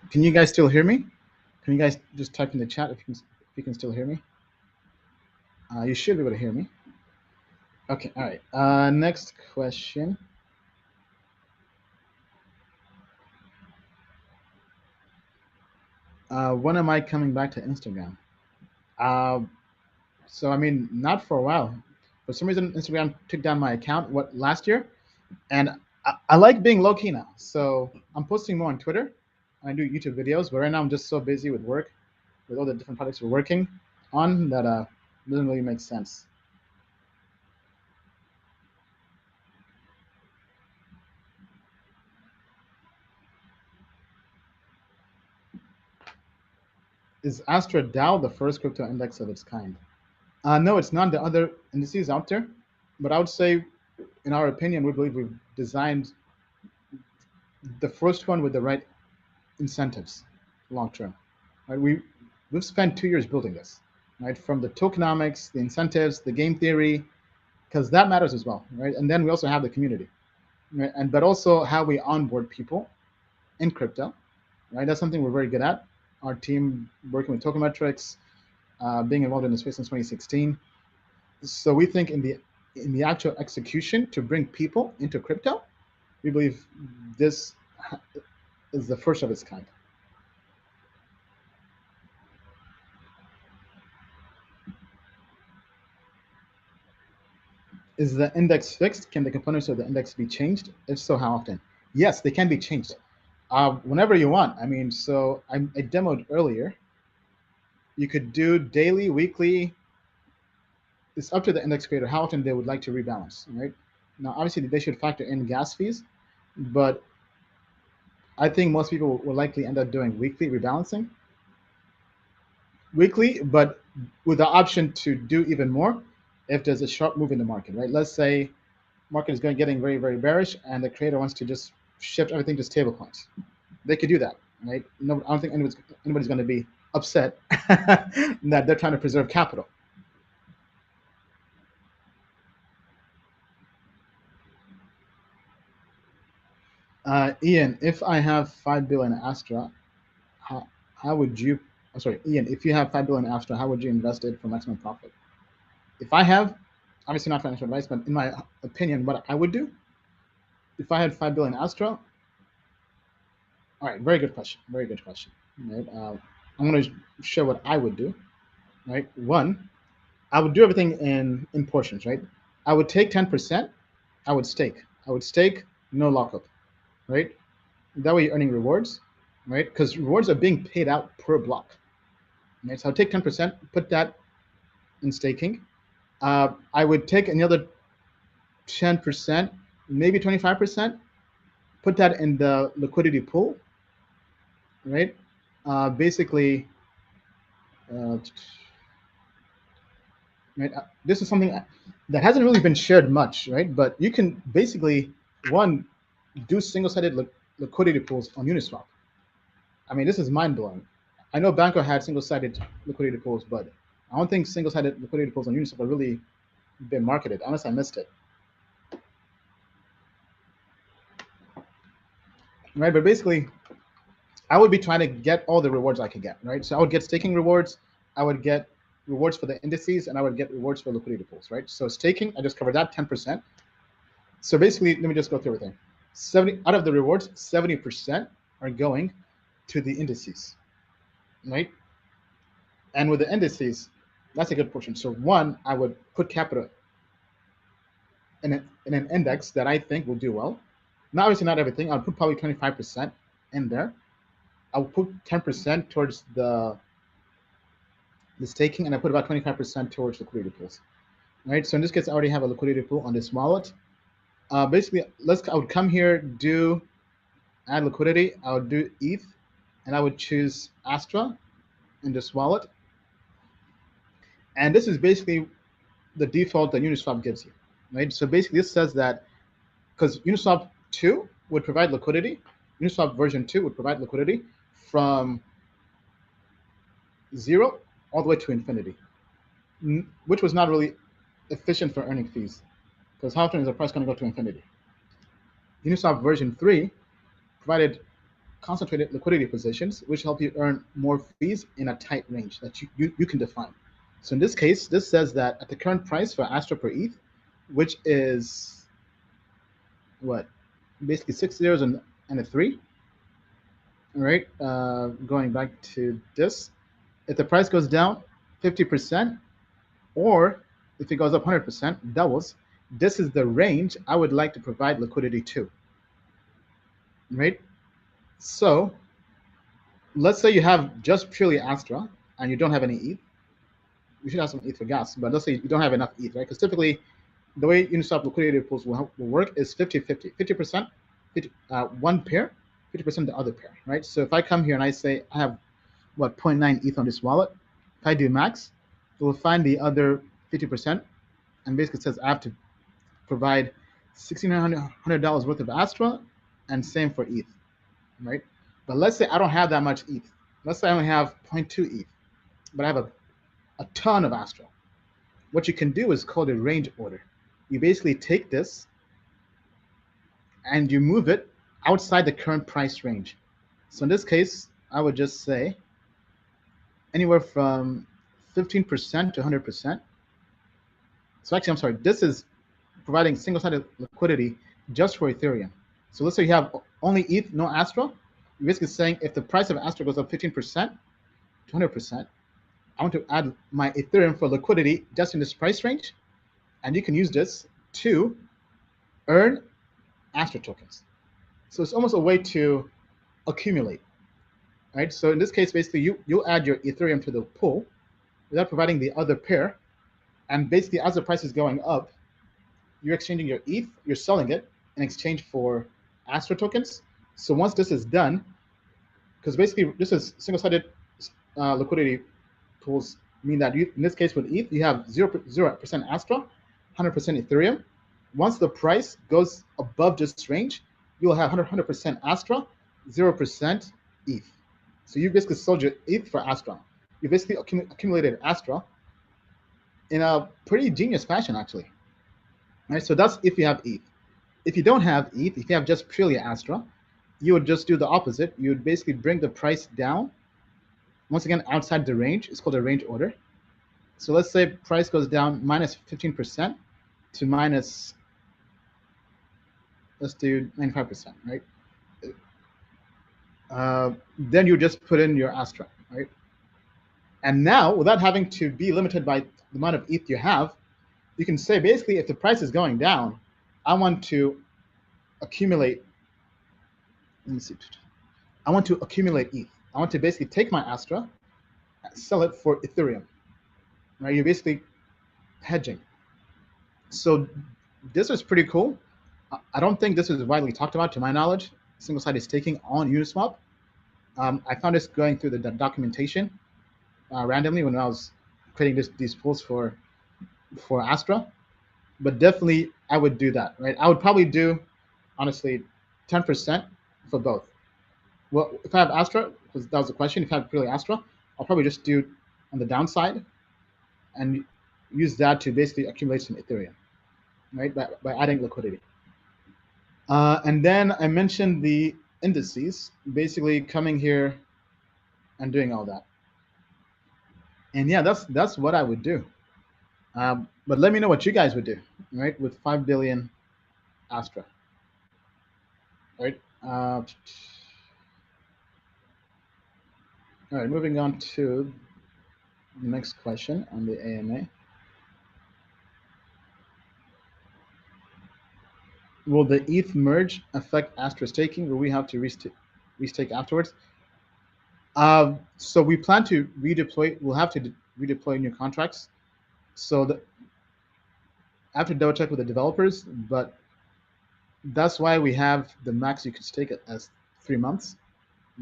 Can you guys still hear me? Can you guys just type in the chat if you can still hear me? You should be able to hear me. Okay, all right. Next question. When am I coming back to Instagram? So I mean, not for a while. For some reason, Instagram took down my account last year, and I like being low key now. So I'm posting more on Twitter. I do YouTube videos, but right now I'm just so busy with work, with all the different projects we're working on, that doesn't really make sense. Is Astra Dao the first crypto index of its kind? No, it's not. The other indices out there, but I would say, in our opinion, we believe we've designed the first one with the right incentives, long term. Right? We've spent 2 years building this, right? From the tokenomics, the incentives, the game theory, because that matters as well, right? And then we also have the community, right? But also how we onboard people in crypto, right? That's something we're very good at. Our team working with Token Metrics, being involved in the space since 2016. So we think in the actual execution to bring people into crypto, we believe this is the first of its kind. Is the index fixed? Can the components of the index be changed? If so, how often? Yes, they can be changed whenever you want. I mean, so I demoed earlier. You could do daily, weekly. It's up to the index creator how often they would like to rebalance, right? Now, obviously, they should factor in gas fees, but I think most people will likely end up doing weekly rebalancing. Weekly, but with the option to do even more if there's a sharp move in the market, right? Let's say market is getting very, very bearish and the creator wants to just shift everything to stablecoins. They could do that, right? No, I don't think anybody's going to be upset that they're trying to preserve capital. Ian, if I have 5 billion Astra, how would you I'm sorry, Ian, if you have 5 billion Astra, how would you invest it for maximum profit? If I have, obviously not financial advice, but in my opinion, what I would do, if I had 5 billion Astra, all right, very good question, very good question. Right, I'm going to show what I would do. Right, one, I would do everything in portions. Right, I would take 10%. I would stake. No lockup. Right, that way you're earning rewards. Right, because rewards are being paid out per block. Right, so I'll take 10%, put that in staking. I would take another 10%, maybe 25%, put that in the liquidity pool, right? Basically, right? This is something that hasn't really been shared much, right? But you can basically, one, do single-sided liquidity pools on Uniswap. I mean, this is mind-blowing. I know Banco had single-sided liquidity pools, but I don't think single-sided liquidity pools on Uniswap are really been marketed. Unless I missed it. Right, but basically, I would be trying to get all the rewards I could get, right? So I would get staking rewards, I would get rewards for the indices, and I would get rewards for liquidity pools, right? So staking, I just covered that, 10%. So basically, let me just go through everything. 70 out of the rewards, 70% are going to the indices, right? And with the indices, that's a good portion. So one, I would put capital in an index that I think will do well. Now, obviously not everything. I'll put probably 25% in there. I'll put 10% towards the staking, and I put about 25% towards liquidity pools. Right. So in this case, I already have a liquidity pool on this wallet. Basically, I would come here, do add liquidity. I would do ETH, and I would choose Astra in this wallet. And this is basically the default that Uniswap gives you, right? So basically, this says that because Uniswap 2 would provide liquidity, Uniswap version 2 would provide liquidity from 0 all the way to infinity, which was not really efficient for earning fees, because how often is the price going to go to infinity? Uniswap version 3 provided concentrated liquidity positions, which help you earn more fees in a tight range that you can define. So in this case, this says that at the current price for Astra per ETH, which is what, basically 6 zeros and a 3. All right, going back to this, if the price goes down 50%, or if it goes up 100%, doubles, this is the range I would like to provide liquidity to, right? So let's say you have just purely Astra and you don't have any ETH. You should have some ETH for gas, but let's say you don't have enough ETH, right? Because typically the way Uniswap liquidity pools will work is 50-50, 50% one pair, 50% the other pair, right? So if I come here and I say I have, what, 0.9 ETH on this wallet, if I do max, it will find the other 50%, and basically says I have to provide $1,600 worth of Astra, and same for ETH, right? But let's say I don't have that much ETH. Let's say I only have 0.2 ETH, but I have a ton of Astra. What you can do is called a range order. You basically take this and you move it outside the current price range. So in this case, I would just say anywhere from 15% to 100%. So actually, I'm sorry, this is providing single-sided liquidity just for Ethereum. So let's say you have only ETH, no Astra. You're basically saying if the price of Astra goes up 15% to 100%, I want to add my Ethereum for liquidity just in this price range. And you can use this to earn Astra tokens. So it's almost a way to accumulate, right? So in this case, basically, you'll add your Ethereum to the pool without providing the other pair. And basically, as the price is going up, you're exchanging your ETH, you're selling it in exchange for Astra tokens. So once this is done, because basically this is single-sided liquidity pools, mean that you, in this case with ETH, you have 0% Astra, 100% Ethereum. Once the price goes above this range, you'll have 100% Astra, 0% ETH. So you basically sold your ETH for Astra. You basically accumulated Astra in a pretty genius fashion, actually. Right, so that's if you have ETH. If you don't have ETH, if you have just purely Astra, you would just do the opposite. You would basically bring the price down once again, outside the range. It's called a range order. So let's say price goes down minus 15% to minus, let's do 95%, right? Then you just put in your Astra, right? And now, without having to be limited by the amount of ETH you have, you can say basically, if the price is going down, I want to accumulate. Let me see. I want to accumulate ETH. I want to basically take my Astra, sell it for Ethereum. Right? You're basically hedging. So this is pretty cool. I don't think this is widely talked about, to my knowledge. Single-sided staking on Uniswap. I found this going through the documentation randomly when I was creating these pools for Astra. But definitely, I would do that, right? I would probably do, honestly, 10% for both. Well, if I have Astra, because that was the question, if I have purely Astra, I'll probably just do on the downside and use that to basically accumulate some Ethereum, right? By adding liquidity. And then I mentioned the indices, basically coming here and doing all that. And yeah, that's what I would do. But let me know what you guys would do, right? With 5 billion Astra, right? All right, moving on to the next question on the AMA. Will the ETH merge affect Astra staking? Will we have to restake afterwards? So we plan to redeploy. We'll have to redeploy new contracts. So I have to double check with the developers, but that's why we have the max you can stake it as 3 months,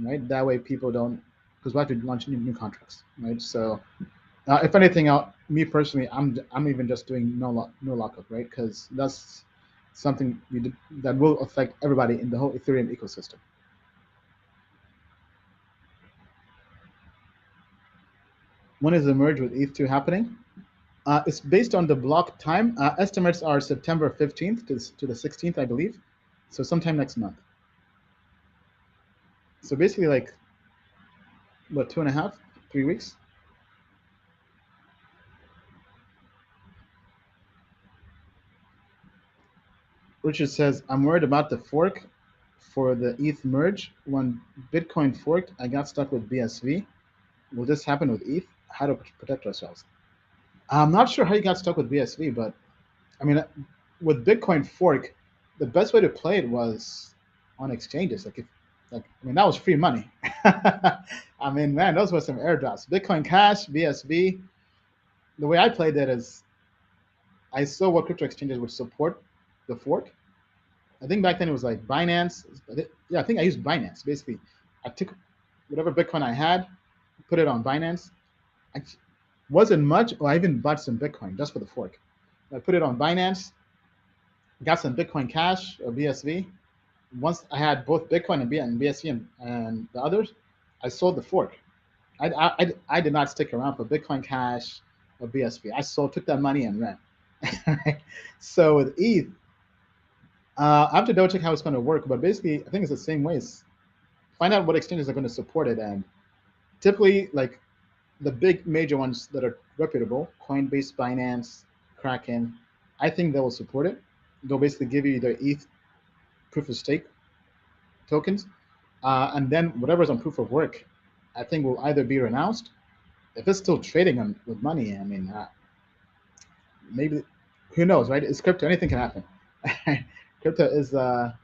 right? That way people don't, because we have to launch new contracts, right? So if anything, me personally, I'm even just doing no lockup, right? Because that's something that will affect everybody in the whole Ethereum ecosystem. When is the merge with ETH2 happening? It's based on the block time. Estimates are September 15th to the 16th, I believe. So sometime next month. So basically like, what, 2.5, 3 weeks? Richard says, I'm worried about the fork for the ETH merge. When Bitcoin forked, I got stuck with BSV. Will this happen with ETH? How to protect ourselves? I'm not sure how you got stuck with BSV, but I mean, with Bitcoin fork, the best way to play it was on exchanges. I mean, that was free money. I mean, man, those were some airdrops. Bitcoin Cash, BSV. The way I played it is, I saw what crypto exchanges would support the fork. I think back then it was like Binance. Yeah, I think I used Binance. Basically, I took whatever Bitcoin I had, put it on Binance. I wasn't much, or I even bought some Bitcoin just for the fork. I put it on Binance, got some Bitcoin Cash or BSV. Once I had both Bitcoin and BSV and the others, I sold the fork. I did not stick around for Bitcoin Cash or BSV. I took that money and ran. So with ETH, I have to double check how it's going to work, but basically, I think it's the same ways. Find out what exchanges are going to support it, and typically, like the big major ones that are reputable, Coinbase, Binance, Kraken, I think they will support it. They'll basically give you their ETH proof of stake tokens, and then whatever's on proof of work, I think will either be renounced. If it's still trading with money, I mean, maybe, who knows, right? It's crypto, anything can happen. Crypto is a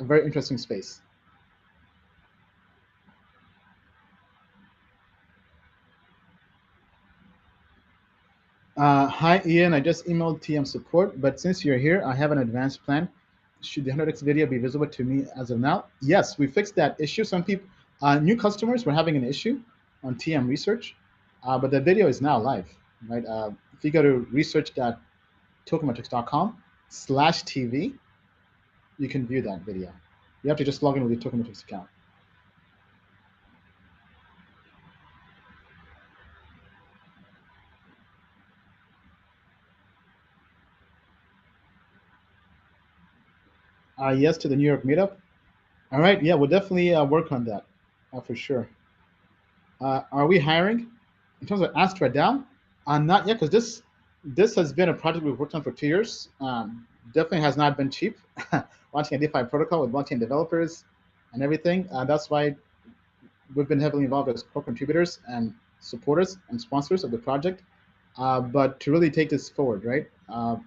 very interesting space. Hi, Ian. I just emailed TM support, but since you're here, I have an advanced plan. Should the 100x video be visible to me as of now? Yes, we fixed that issue. Some people, new customers were having an issue on TM research, but the video is now live, right? If you go to research.tokenmetrics.com/TV, you can view that video. You have to just log in with your Token Metrics account. Yes to the New York meetup. All right, yeah, we'll definitely work on that for sure. Are we hiring? In terms of Astra Dao, not yet, because this has been a project we've worked on for 2 years. Definitely has not been cheap. Launching a DeFi protocol with blockchain developers and everything. That's why we've been heavily involved as co-contributors and supporters and sponsors of the project. But to really take this forward, right?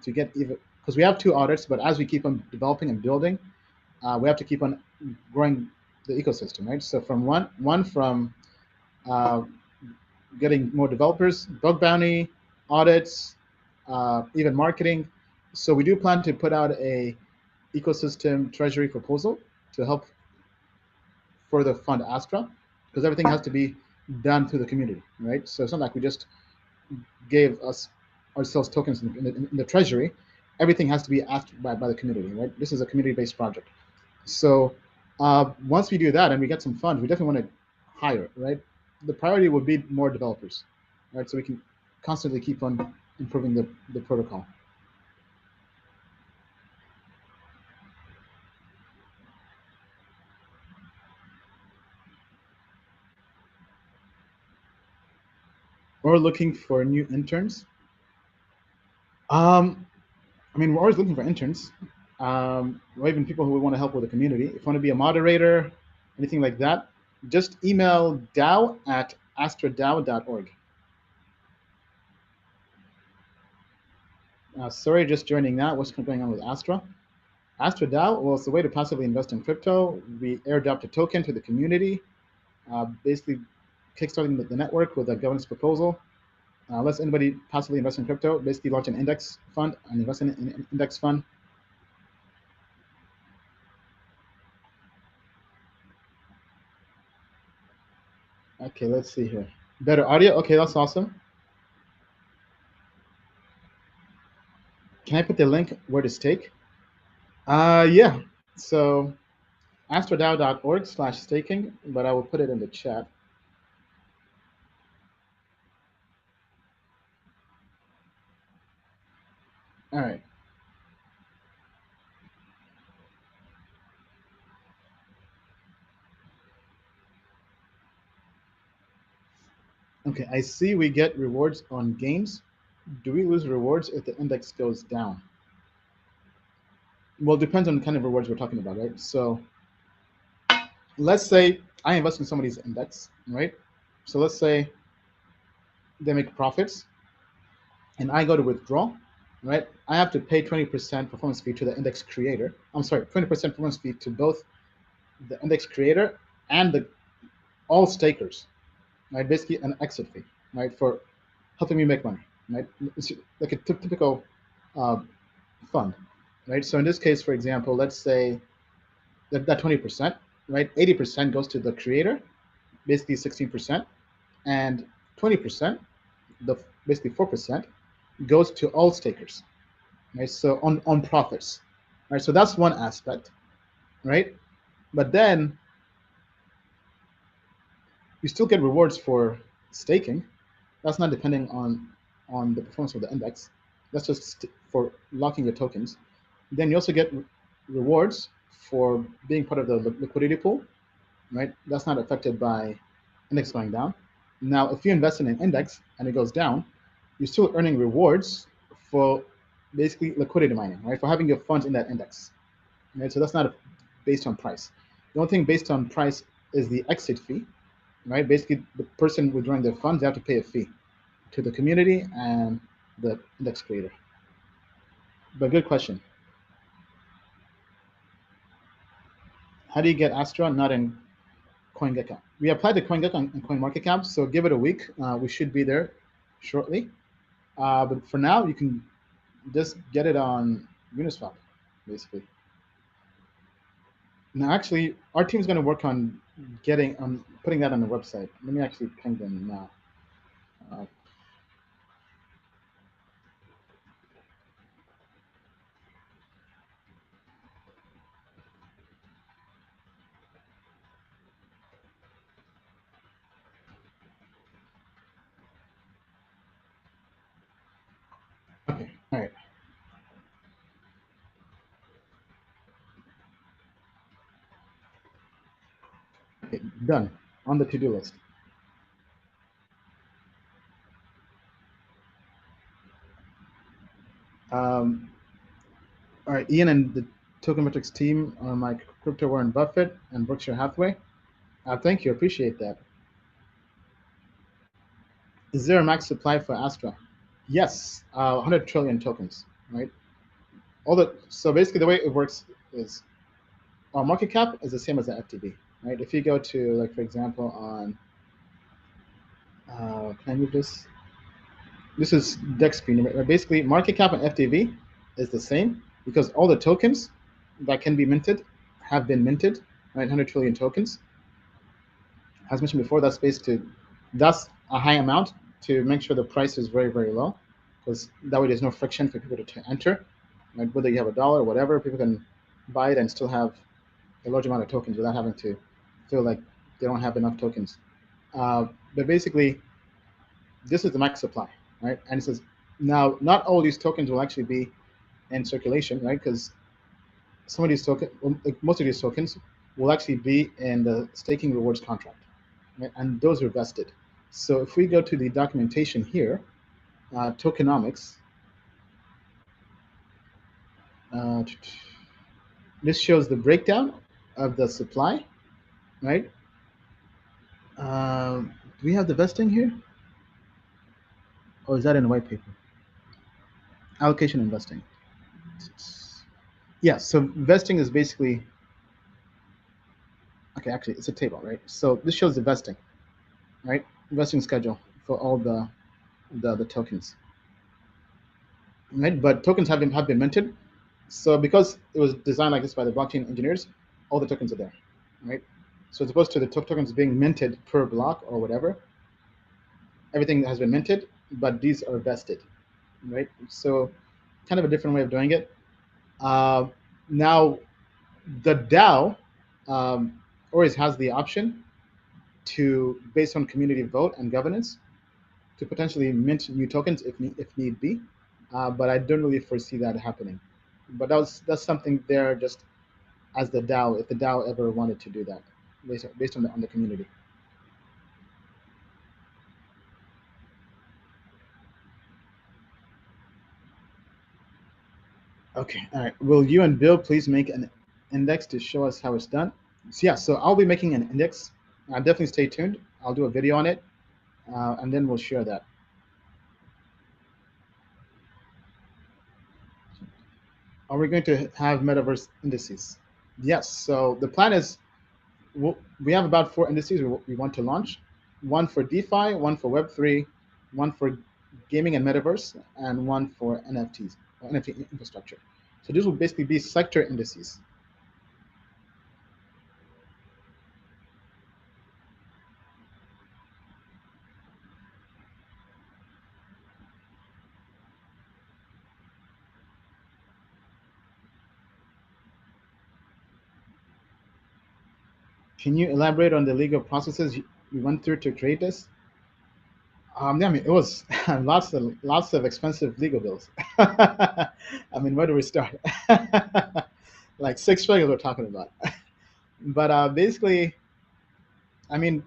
To get even, because we have 2 audits, but as we keep on developing and building, we have to keep on growing the ecosystem, right? So from one from uh, getting more developers, bug bounty, audits, even marketing. So we do plan to put out a ecosystem treasury proposal to help further fund Astra, because everything has to be done through the community, right? So it's not like we just gave ourselves tokens in the treasury. Everything has to be asked by the community, right? This is a community-based project. So once we do that and we get some funds, we definitely want to hire, right? The priority would be more developers, right? So we can constantly keep on improving the protocol. We're looking for new interns. I mean, we're always looking for interns, or even people who want to help with the community. If you want to be a moderator, anything like that, just email dao@astradao.org. Sorry, just joining that. What's going on with Astra? Astra Dao, well, it's a way to passively invest in crypto. We airdropped a token to the community, basically kickstarting the network with a governance proposal. Lets anybody passively invest in crypto, basically launch an index fund and invest in an index fund. Okay, let's see here. Better audio? Okay, that's awesome. Can I put the link where to stake? Yeah. So astradao.org/staking, but I will put it in the chat. All right. Okay, I see we get rewards on gains. Do we lose rewards if the index goes down? Well, it depends on the kind of rewards we're talking about, right? So let's say I invest in somebody's index, right? So let's say they make profits and I go to withdraw, right? I have to pay 20% performance fee to the index creator. I'm sorry, 20% performance fee to both the index creator and the all stakers, right? Basically an exit fee, right? For helping me make money, right? It's like a typical uh, fund, right? So in this case, for example, let's say that 20%, right? 80% goes to the creator, basically 16%, and 20%, the basically 4%, goes to all stakers, right? So on profits, right? So that's one aspect, right? But then you still get rewards for staking. That's not depending on the performance of the index. That's just for locking your tokens. Then you also get rewards for being part of the liquidity pool, right? That's not affected by index going down. Now, if you invest in an index and it goes down, you're still earning rewards for basically liquidity mining, right? For having your funds in that index, right? So that's not based on price. The only thing based on price is the exit fee, right? Basically, the person withdrawing their funds, they have to pay a fee to the community and the index creator. But good question. How do you get Astra not in CoinGecko? We applied to CoinGecko and CoinMarketCap, so give it a week. We should be there shortly. But for now, you can just get it on Uniswap, basically. Now, actually, our team is going to work on putting that on the website. Let me actually ping them now. Uh, okay, all right. Okay, done. On the to-do list. right, Ian and the Token Metrics team are my crypto Warren Buffett and Berkshire Hathaway. Thank you, appreciate that. Is there a max supply for Astra? Yes, 100 trillion tokens, right? So basically the way it works is our market cap is the same as the FTB, right? If you go to, like, for example, on, can I move this? This is Dex screen, right? Basically, market cap and FTV is the same because all the tokens that can be minted have been minted, right? 100 trillion tokens. As mentioned before, that's a high amount to make sure the price is very, very low, because that way there's no friction for people to enter, right? Whether you have $1 or whatever, people can buy it and still have a large amount of tokens without having to feel like they don't have enough tokens. But basically, this is the max supply, right? And it says, now, not all these tokens will actually be in circulation, right? Because some of these tokens, most of these tokens will actually be in the staking rewards contract, right? And those are vested. So if we go to the documentation here, tokenomics, this shows the breakdown of the supply, right? Do we have the vesting here? Or is that in the white paper? Allocation and vesting. Yeah, so vesting is basically, okay, actually it's a table, right? So this shows the vesting, right? Vesting schedule for all the tokens, right? But tokens have been minted. So because it was designed like this by the blockchain engineers, all the tokens are there, right? So as opposed to the tokens being minted per block or whatever, everything has been minted, but these are vested, right? So kind of a different way of doing it. Now, the DAO always has the option to, based on community vote and governance, to potentially mint new tokens if need be. But I don't really foresee that happening. But that's something there just as the DAO, if the DAO ever wanted to do that, based on the community. Okay, all right. Will you and Bill please make an index to show us how it's done? So yeah, so I'll be making an index. Definitely stay tuned. I'll do a video on it, and then we'll share that. Are we going to have metaverse indices? Yes. So the plan is we have about 4 indices we want to launch. One for DeFi, one for Web3, one for gaming and metaverse, and one for NFTs, or NFT infrastructure. So these will basically be sector indices. Can you elaborate on the legal processes you went through to create this? Yeah, I mean, it was lots of expensive legal bills. I mean, where do we start? Like 6 figures we're talking about. But basically, I mean,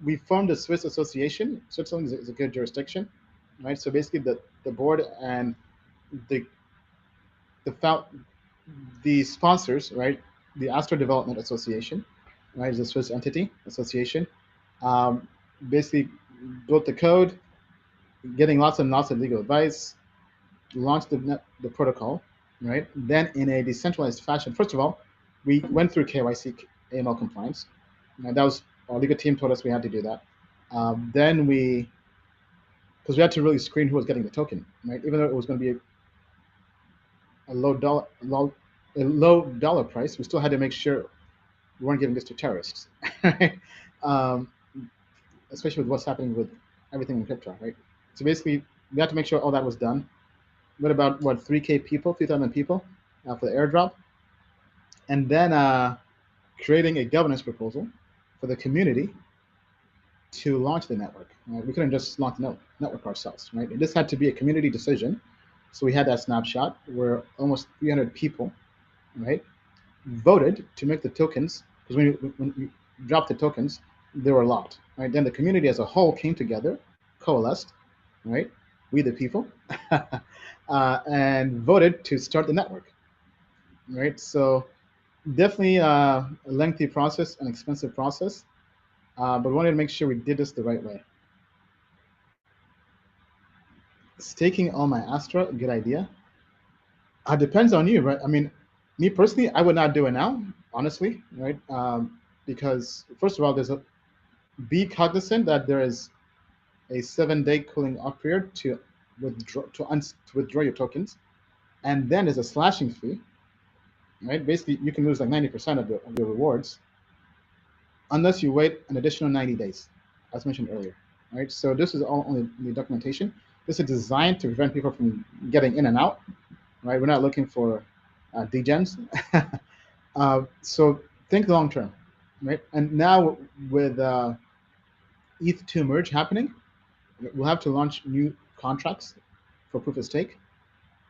we formed a Swiss association. Switzerland is a good jurisdiction, right? So basically, the board and the the sponsors, right? The Astra Development Association, right, is a Swiss entity association. Basically, built the code, getting lots and lots of legal advice, launched the protocol, right? Then in a decentralized fashion, first of all, we went through KYC, AML compliance. And that was, our legal team told us we had to do that. Then because we had to really screen who was getting the token, right? Even though it was going to be a low dollar price, we still had to make sure we weren't giving this to terrorists, right? Especially with what's happening with everything in crypto, right? So basically, we had to make sure all that was done. With about 3,000 people, 3,000 people for the airdrop, and then creating a governance proposal for the community to launch the network. Right? We couldn't just launch the network ourselves, right? This had to be a community decision. So we had that snapshot where almost 300 people, right, voted to make the tokens, because when we dropped the tokens, they were locked, right? Then the community as a whole came together, coalesced, right? We the people, and voted to start the network. right? So definitely a lengthy process, an expensive process, but we wanted to make sure we did this the right way. Staking all my Astra, good idea. Depends on you, right? I mean, me personally, I would not do it now, honestly, right? Because first of all, be cognizant that there is a 7-day cooling off period to withdraw your tokens, and then there's a slashing fee, right? Basically, you can lose like 90% of your rewards unless you wait an additional 90 days, as mentioned earlier, right? So this is all only the documentation. This is designed to prevent people from getting in and out, right? We're not looking for degens. So think long term, right? And now with ETH2 merge happening, we'll have to launch new contracts for proof of stake.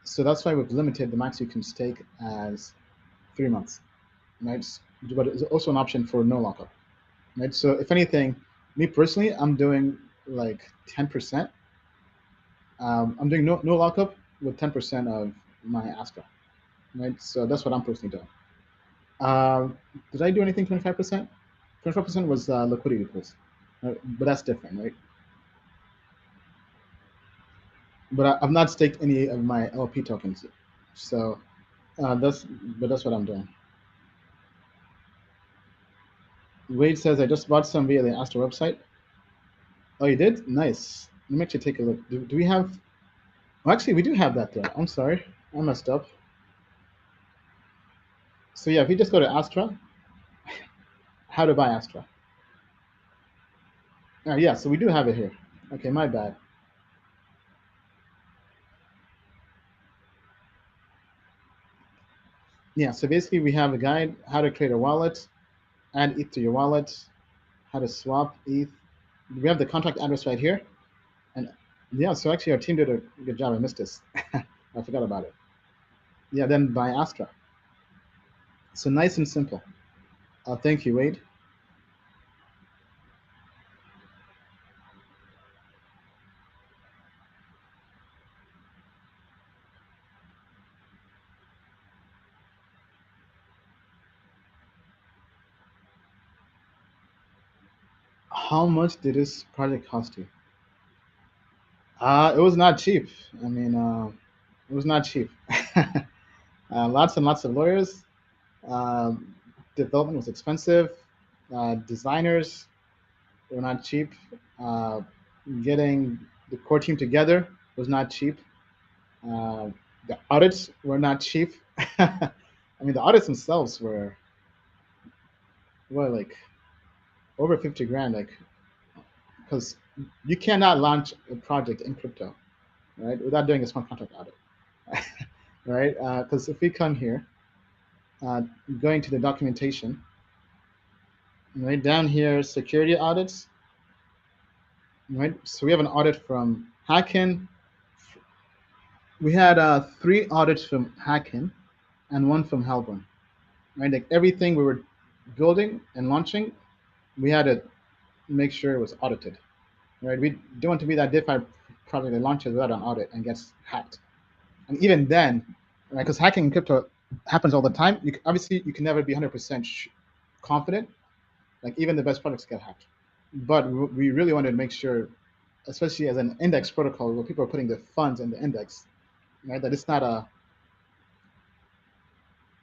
So that's why we've limited the max you can stake as 3 months, right? But it's also an option for no lockup, right? So if anything, me personally, I'm doing like 10%. I'm doing no lockup with 10% of my Astra, right? So that's what I'm personally doing. Did I do anything 25%? 25% was liquidity pools, right? But that's different, right? But I've not staked any of my LP tokens, so that's what I'm doing. Wade says I just bought some via the Astra website. Oh, you did? Nice. Let me actually take a look. Do we have? Well, actually, we do have that there. I'm sorry, I messed up. So yeah, if you just go to Astra, how to buy Astra. Yeah, so we do have it here. Okay, my bad. Yeah, so basically we have a guide, how to create a wallet, add ETH to your wallet, how to swap ETH. We have the contract address right here. And yeah, so actually our team did a good job. I missed this. I forgot about it. Yeah, then buy Astra. So nice and simple. Thank you, Wade. How much did this project cost you? It was not cheap. I mean, it was not cheap. Lots and lots of lawyers. Um, Development was expensive. Designers were not cheap. Uh, Getting the core team together was not cheap. Uh, the audits were not cheap. I mean, the audits themselves were like over 50 grand, like, because you cannot launch a project in crypto, right, without doing a smart contract audit, right? Because if we come here, going to the documentation, right down here, security audits, right? So we have an audit from Hacken. We had 3 audits from Hacken and 1 from Helborn, right? Like everything we were building and launching, we had to make sure it was audited, right? We don't want to be that DeFi project that launches without an audit and gets hacked. And even then, right, because hacking in crypto happens all the time, obviously you can never be 100% confident. Like even the best products get hacked. But we really wanted to make sure, especially as an index protocol where people are putting their funds in the index, right, that it's not a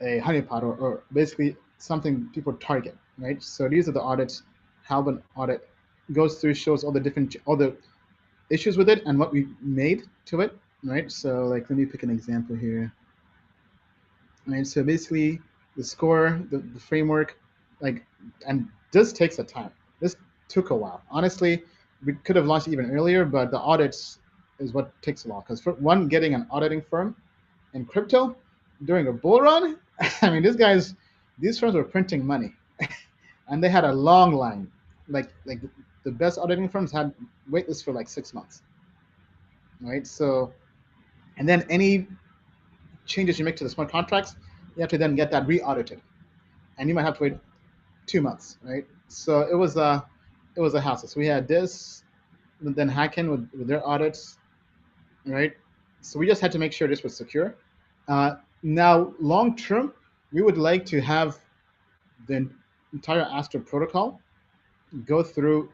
honeypot or basically something people target, right? So these are the audits. How an audit goes through, shows all the issues with it and what we made to it, right? So like, let me pick an example here. Right, so basically the score, the framework, like, and this takes a time. This took a while. Honestly, we could have launched even earlier, but the audits is what takes a while. Because for one, getting an auditing firm in crypto during a bull run, I mean, these firms were printing money, and they had a long line. Like the best auditing firms had waitlists for like 6 months, right? So, and then any changes you make to the smart contracts, you have to then get that re-audited, and you might have to wait 2 months, right? So it was a hassle. So we had this, then Hacken with their audits, right? So we just had to make sure this was secure. Now, long term, we would like to have the entire Astra protocol go through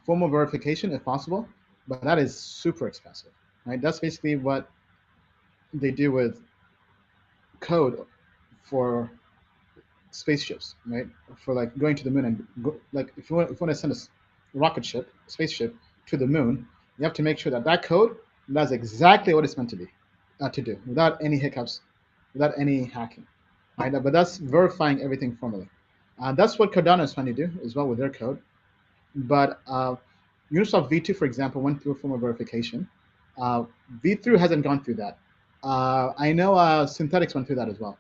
formal verification if possible, but that is super expensive, right? That's basically what they do with code for spaceships, right? For like going to the moon and like if you want to send a rocket ship, spaceship to the moon, you have to make sure that that code does exactly what it's meant to be, to do, without any hiccups, without any hacking, right? But that's verifying everything formally. That's what Cardano is trying to do as well with their code. But Uniswap V2, for example, went through formal verification. V3 hasn't gone through that. I know Synthetics went through that as well,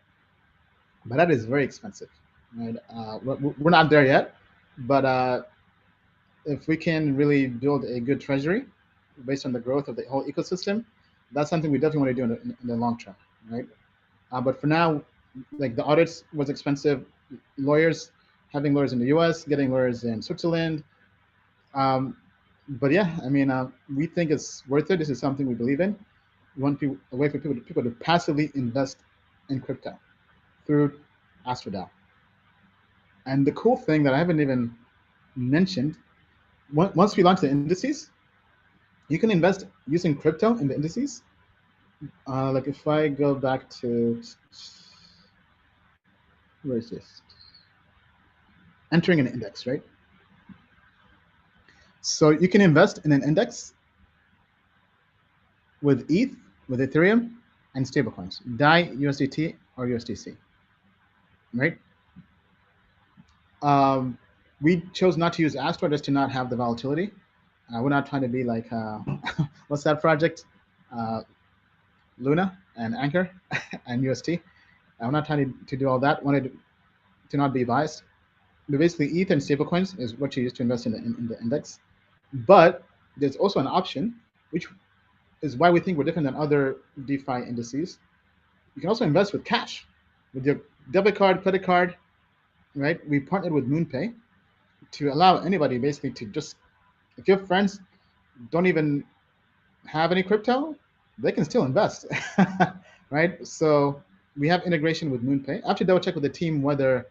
but that is very expensive. Right? We're not there yet, but if we can really build a good treasury based on the growth of the whole ecosystem, that's something we definitely want to do in the long term, right? But for now, like the audits was expensive. Lawyers, having lawyers in the U.S., getting lawyers in Switzerland. But yeah, I mean, we think it's worth it. This is something we believe in. We want a way for people to passively invest in crypto through Astra Dao. And the cool thing that I haven't even mentioned, once we launch the indices, you can invest using crypto in the indices. Like if I go back to, where is this? Entering an index, right? So you can invest in an index with ETH, with Ethereum, and stablecoins, DAI, USDT, or USDC, right? We chose not to use Astra just to not have the volatility. We're not trying to be like, what's that project? Luna and Anchor and UST. I'm not trying to do all that. Wanted to not be biased. But basically, ETH and stablecoins is what you use to invest in the index. But there's also an option, which is why we think we're different than other DeFi indices. You can also invest with cash, with your debit card, credit card, right? We partnered with MoonPay to allow anybody basically to just, if your friends don't even have any crypto, they can still invest, right? So we have integration with MoonPay. I have to double check with the team whether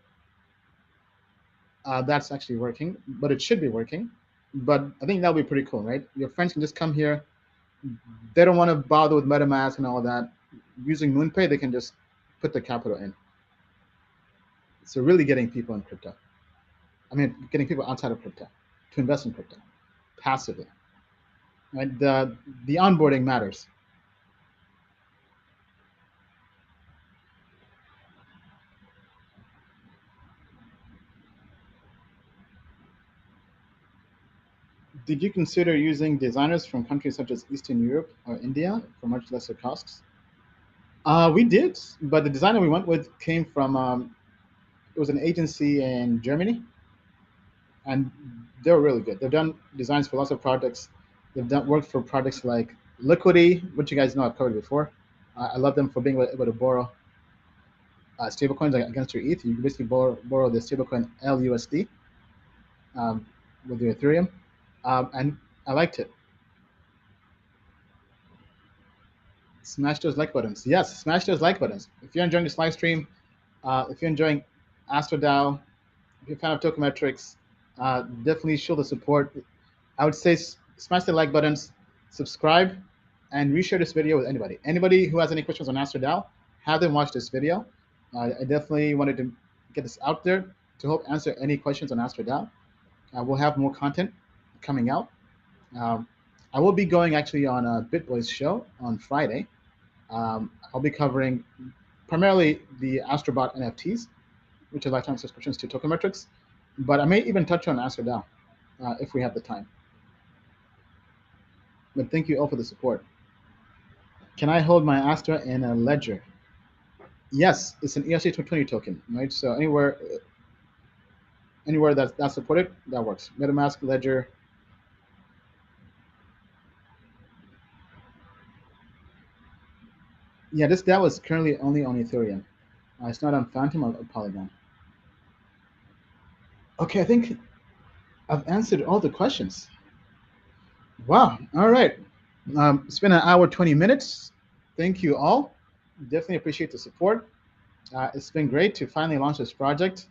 that's actually working, but it should be working. But I think that'll be pretty cool, right? Your friends can just come here. They don't want to bother with MetaMask and all that. Using MoonPay, they can just put the capital in. So really getting people in crypto. I mean, getting people outside of crypto to invest in crypto passively. Right? The onboarding matters. Did you consider using designers from countries such as Eastern Europe or India for much lesser costs? We did, but the designer we went with came from, it was an agency in Germany, and they were really good. They've done designs for lots of projects. They've worked for projects like Liquidity, which you guys know I've covered before. I love them for being able to borrow stablecoins against your ETH. You can basically borrow the stablecoin LUSD with your Ethereum, and I liked it. Smash those like buttons. Yes, smash those like buttons. If you're enjoying this live stream, if you're enjoying Astra Dao, if you're a fan of Token Metrics, definitely show the support. I would say smash the like buttons, subscribe, and reshare this video with anybody. Anybody who has any questions on Astra Dao, have them watch this video. I definitely wanted to get this out there to help answer any questions on Astra Dao. We'll have more content coming out. I will be going actually on a BitBoys show on Friday. I'll be covering primarily the Astra Bot NFTs, which are lifetime subscriptions to Token Metrics, but I may even touch on Astra Dao if we have the time. But thank you all for the support. Can I hold my Astra in a ledger? Yes, it's an ERC20 token, right? So anywhere that's supported, that works. MetaMask, Ledger. Yeah, this DAO is currently only on Ethereum. It's not on Phantom or Polygon. Okay, I think I've answered all the questions. Wow. All right. It's been an hour, 20 minutes. Thank you all. Definitely appreciate the support. It's been great to finally launch this project.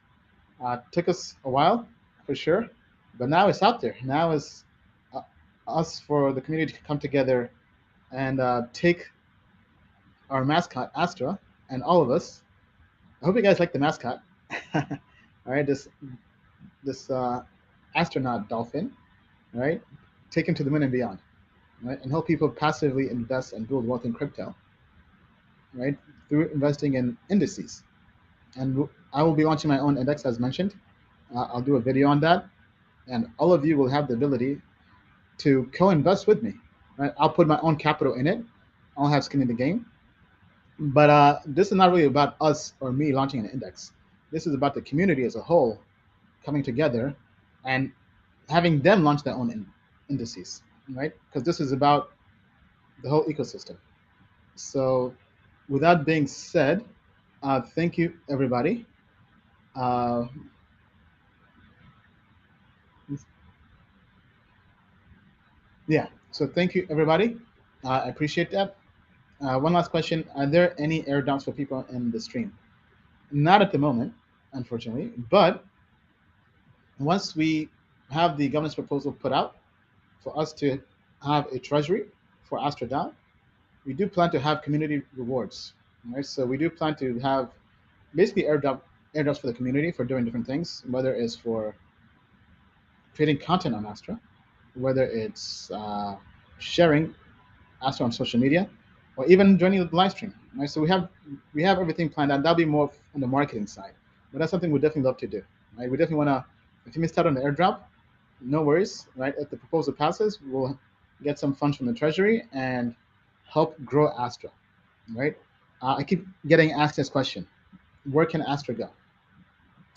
Took us a while, for sure, but now it's out there. Now it's uh, us for the community to come together and take our mascot, Astra, and all of us. I hope you guys like the mascot. All right, this astronaut dolphin, right? Take him to the moon and beyond, right? And help people passively invest and build wealth in crypto, right? Through investing in indices. And I will be launching my own index as mentioned. I'll do a video on that, and all of you will have the ability to co-invest with me. Right? I'll put my own capital in it. I'll have skin in the game. But this is not really about us or me launching an index. This is about the community as a whole coming together and having them launch their own indices, right? Because this is about the whole ecosystem. So with that being said, thank you, everybody. Yeah, so thank you, everybody. I appreciate that. One last question. Are there any airdrops for people in the stream? Not at the moment, unfortunately, but once we have the governance proposal put out for us to have a treasury for Astra Dao, we do plan to have community rewards, right? So we do plan to have basically airdrops for the community for doing different things, whether it's for creating content on Astra, whether it's sharing Astra on social media, or even joining the live stream. Right? So we have everything planned, and that'll be more on the marketing side. But that's something we definitely love to do. Right? We definitely want to. If you missed out on the airdrop, no worries. Right? If the proposal passes, we'll get some funds from the treasury and help grow Astra. Right? I keep getting asked this question: where can Astra go?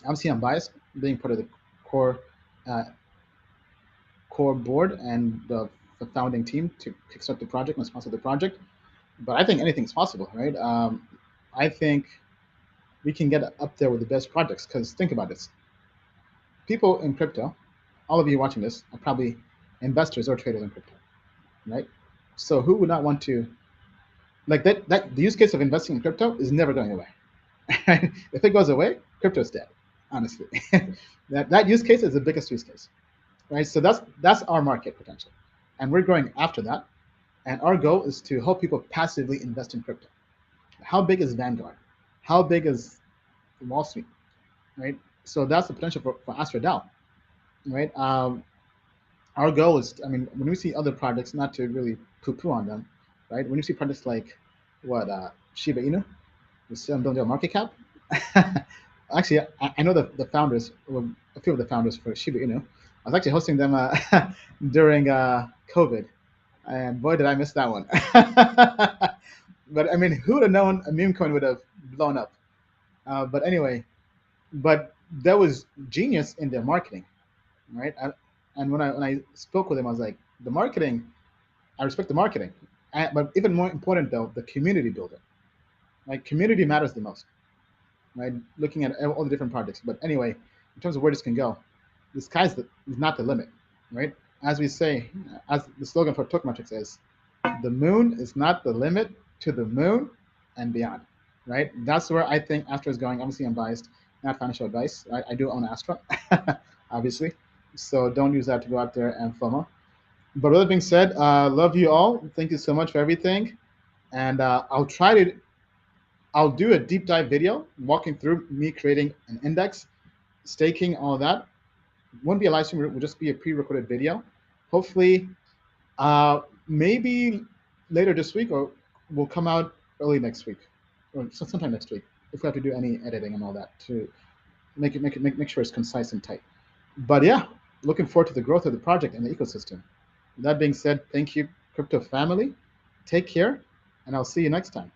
Obviously, I'm biased, being part of the core uh, core board and the founding team to kickstart the project and sponsor the project. But I think anything's possible, right? I think we can get up there with the best projects because think about this. People in crypto, all of you watching this, are probably investors or traders in crypto, right? So who would not want to, like that the use case of investing in crypto is never going away. If it goes away, crypto's dead, honestly. that use case is the biggest use case, right? So that's our market potential. And we're growing after that. And our goal is to help people passively invest in crypto. How big is Vanguard? How big is Wall Street, right? So that's the potential for Astra Dao, right? Our goal is, I mean, when we see other projects, not to really poo-poo on them, right? When you see projects like Shiba Inu, with $7 billion market cap. Actually, I know the founders, well, a few of the founders for Shiba Inu. I was actually hosting them during COVID. And boy, did I miss that one. But I mean, who would have known a meme coin would have blown up? But anyway, but there was genius in their marketing, right? And when I spoke with them, I was like, the marketing, I respect the marketing. But even more important though, the community builder. Like community matters the most, right? Looking at all the different projects. But anyway, in terms of where this can go, the sky's not the limit, right? As we say, as the slogan for Token Metrics is, the moon is not the limit to the moon and beyond, right? That's where I think Astra is going. Obviously, I'm biased, not financial advice. I do own Astra, obviously. So don't use that to go out there and FOMO. But with that being said, love you all. Thank you so much for everything. And I'll do a deep dive video walking through me creating an index, staking, all that. Won't be a live stream, it will just be a pre-recorded video. Hopefully, maybe later this week, or will come out early next week, or sometime next week, if we have to do any editing and all that to make sure it's concise and tight. But yeah, looking forward to the growth of the project and the ecosystem. With that being said, thank you, crypto family. Take care, and I'll see you next time.